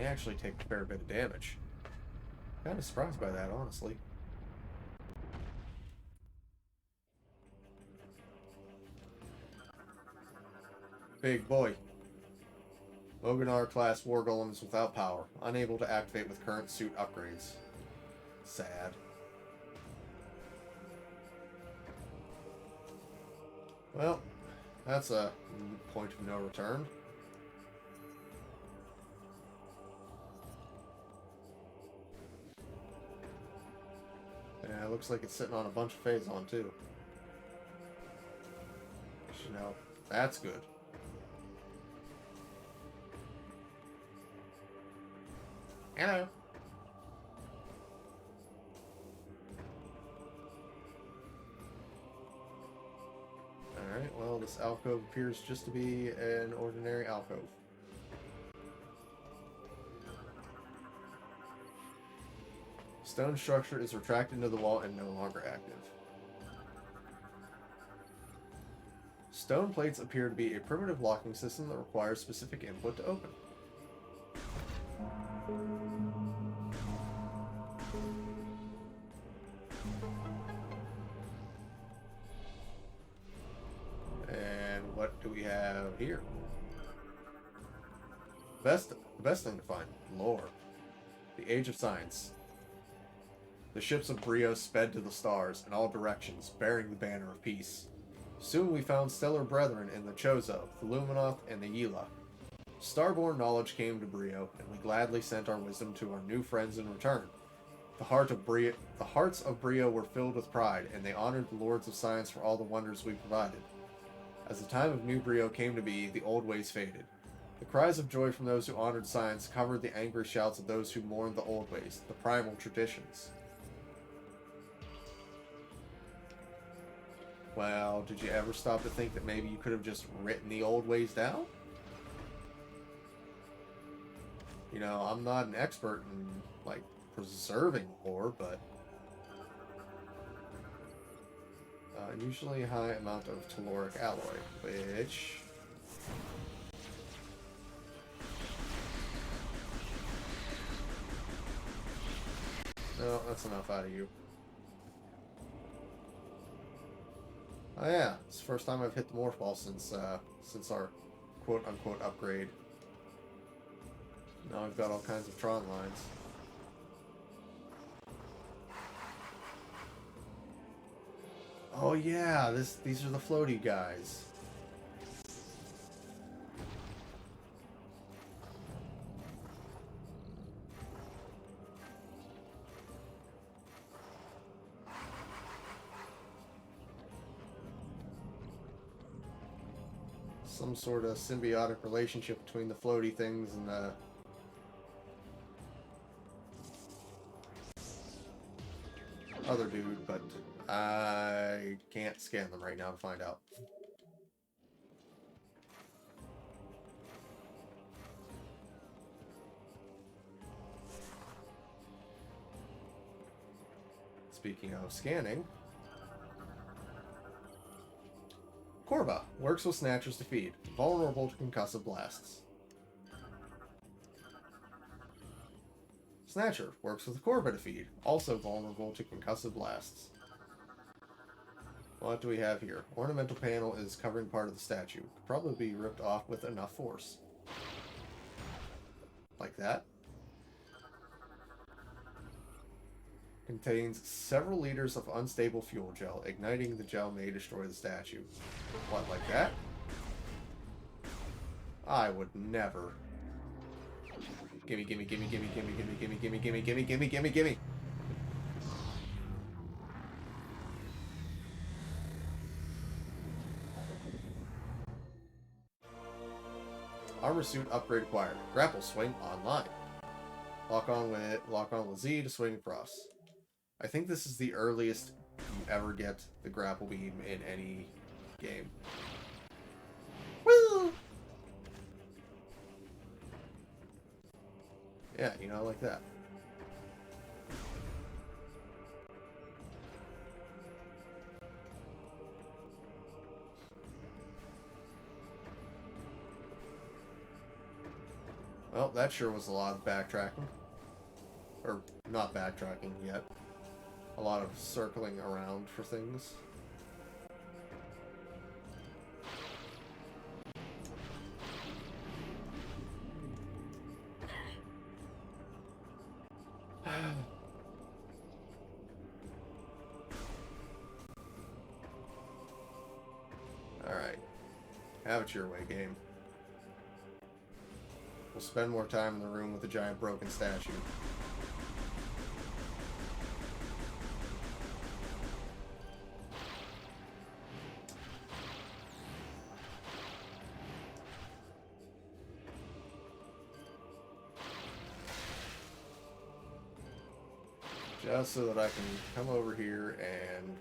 They actually take a fair bit of damage. Kind of surprised by that, honestly. Big boy. Moganar class war golems without power, unable to activate with current suit upgrades. Sad. Well, that's a point of no return. Yeah, it looks like it's sitting on a bunch of Phazon too. You know, that's good. Hello. Alright, well, this alcove appears just to be an ordinary alcove. Stone structure is retracted into the wall and no longer active. Stone plates appear to be a primitive locking system that requires specific input to open. And what do we have here? The best thing to find, lore. The Age of Science. The ships of Brio sped to the stars in all directions, bearing the banner of peace. Soon we found stellar brethren in the Chozo, the Luminoth, and the Yila. Starborn knowledge came to Brio, and we gladly sent our wisdom to our new friends in return. The hearts of Brio were filled with pride, and they honored the lords of science for all the wonders we provided. As the time of new Brio came to be, the old ways faded. The cries of joy from those who honored science covered the angry shouts of those who mourned the old ways, the primal traditions. Well, did you ever stop to think that maybe you could have just written the old ways down? You know, I'm not an expert in, like, preserving lore, but usually a high amount of telluric alloy, which... No, that's enough out of you. Oh yeah, it's the first time I've hit the morph ball since our quote-unquote upgrade. Now I've got all kinds of Tron lines. Oh yeah, these are the floaty guys. Some sort of symbiotic relationship between the floaty things and the other dude, but I can't scan them right now to find out. Speaking of scanning, Korba works with Snatchers to feed, vulnerable to concussive blasts. Snatcher works with Korba to feed, also vulnerable to concussive blasts. What do we have here? Ornamental panel is covering part of the statue. Could probably be ripped off with enough force. Like that. Contains several liters of unstable fuel gel. Igniting the gel may destroy the statue. What, like that? I would never. Gimme, gimme, gimme, gimme, gimme, gimme, gimme, gimme, gimme, gimme, gimme, gimme, gimme. Armor suit upgrade acquired. Grapple swing online. Lock on with Z to swing across. I think this is the earliest you ever get the grapple beam in any game. Woo! Yeah, you know, like that. Well, that sure was a lot of backtracking. Or, not backtracking yet. A lot of circling around for things. Alright. Have it your way, game. We'll spend more time in the room with the giant broken statue. Just so that I can come over here and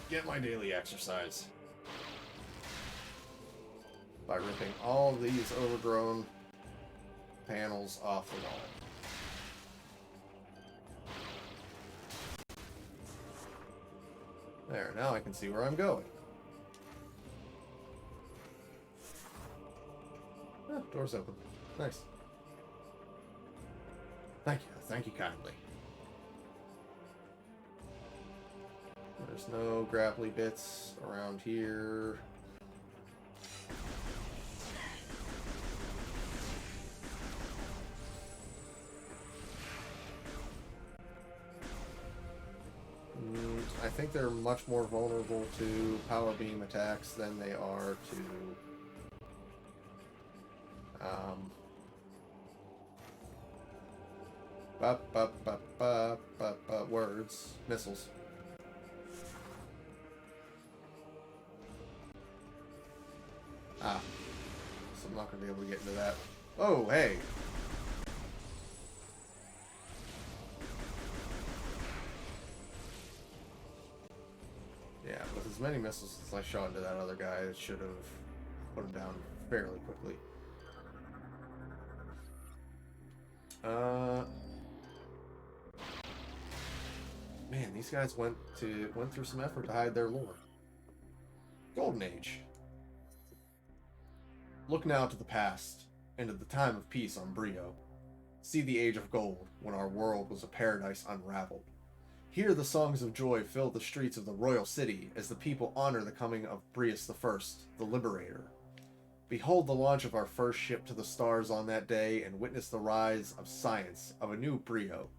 get my daily exercise by ripping all of these overgrown panels off the wall. There, now I can see where I'm going. Ah, door's open. Nice. Thank you kindly. There's no grapply bits around here. I think they're much more vulnerable to power beam attacks than they are to words, missiles. Ah, so I'm not going to be able to get into that. Oh, hey! Yeah, with as many missiles as I shot into that other guy, it should have put him down fairly quickly. Man, these guys went through some effort to hide their lore. Golden Age. Look now to the past, and to the time of peace on Brio. See the age of gold, when our world was a paradise unraveled. Hear the songs of joy fill the streets of the royal city as the people honor the coming of Brius I, the Liberator. Behold the launch of our first ship to the stars on that day, and witness the rise of science of a new Brio.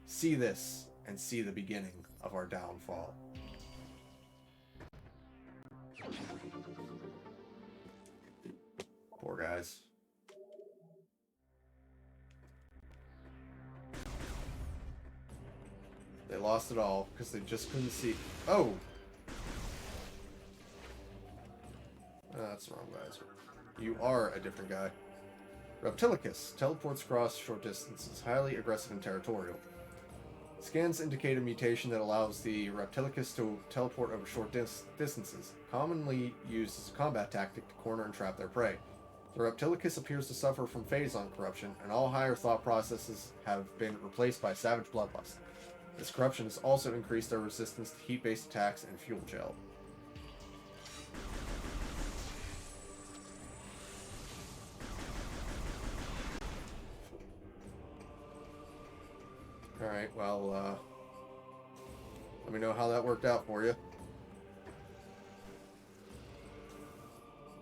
See this, and see the beginning of our downfall. Poor guys. They lost it all because they just couldn't see. Oh! That's the wrong guys. You are a different guy. Reptilicus teleports across short distances, highly aggressive and territorial. Scans indicate a mutation that allows the Reptilicus to teleport over short distances, commonly used as a combat tactic to corner and trap their prey. The Reptilicus appears to suffer from phazon corruption, and all higher thought processes have been replaced by savage bloodlust. This corruption has also increased their resistance to heat-based attacks and fuel gel. Alright, well, let me know how that worked out for you.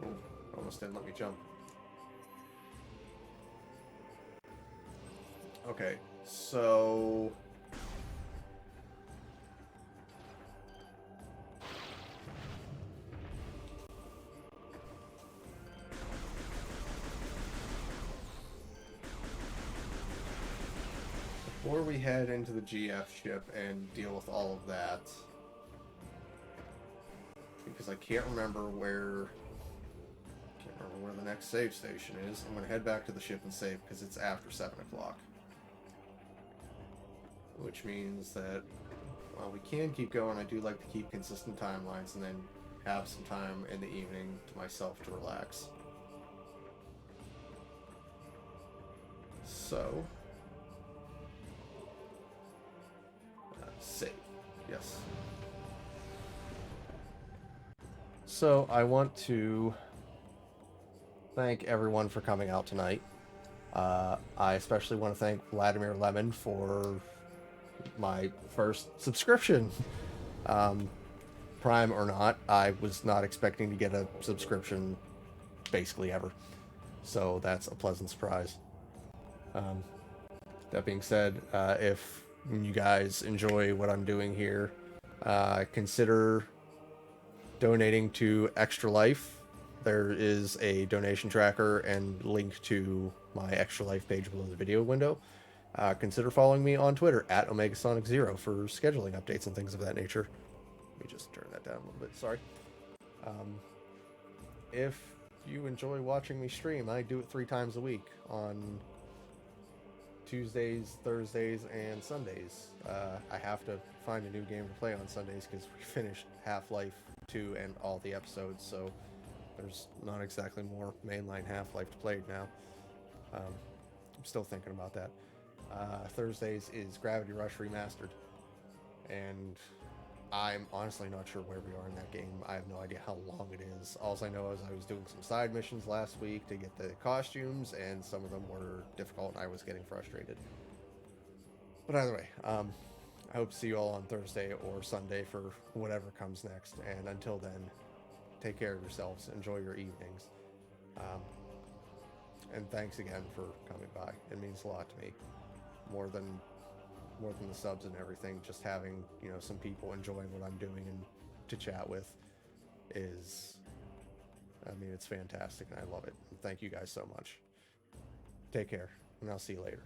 Oh, almost didn't let me jump. Okay, so... before we head into the GF ship and deal with all of that, because I can't remember where the next save station is, I'm going to head back to the ship and save because it's after 7 o'clock. Which means that, while we can keep going, I do like to keep consistent timelines and then have some time in the evening to myself to relax. So... save. Yes. So I want to thank everyone for coming out tonight. I especially want to thank Vladimir Lemon for my first subscription. Um, Prime or not, I was not expecting to get a subscription basically ever. So that's a pleasant surprise. Um, that being said, if you guys enjoy what I'm doing here, consider donating to Extra Life. There is a donation tracker and link to my Extra Life page below the video window. Consider following me on Twitter at OmegaSonic0 for scheduling updates and things of that nature. Let me just turn that down a little bit. Sorry. If you enjoy watching me stream, I do it 3 times a week on Tuesdays, Thursdays, and Sundays. I have to find a new game to play on Sundays because we finished Half-Life 2 and all the episodes, so there's not exactly more mainline Half-Life to play now. I'm still thinking about that. Thursdays is Gravity Rush Remastered, and I'm honestly not sure where we are in that game. I have no idea how long it is. All I know is I was doing some side missions last week to get the costumes, and some of them were difficult, and I was getting frustrated. But either way, I hope to see you all on Thursday or Sunday for whatever comes next. And until then, take care of yourselves. Enjoy your evenings. And thanks again for coming by. It means a lot to me. More than the subs and everything, just having, some people enjoying what I'm doing and to chat with is, it's fantastic and I love it. And thank you guys so much. Take care, and I'll see you later.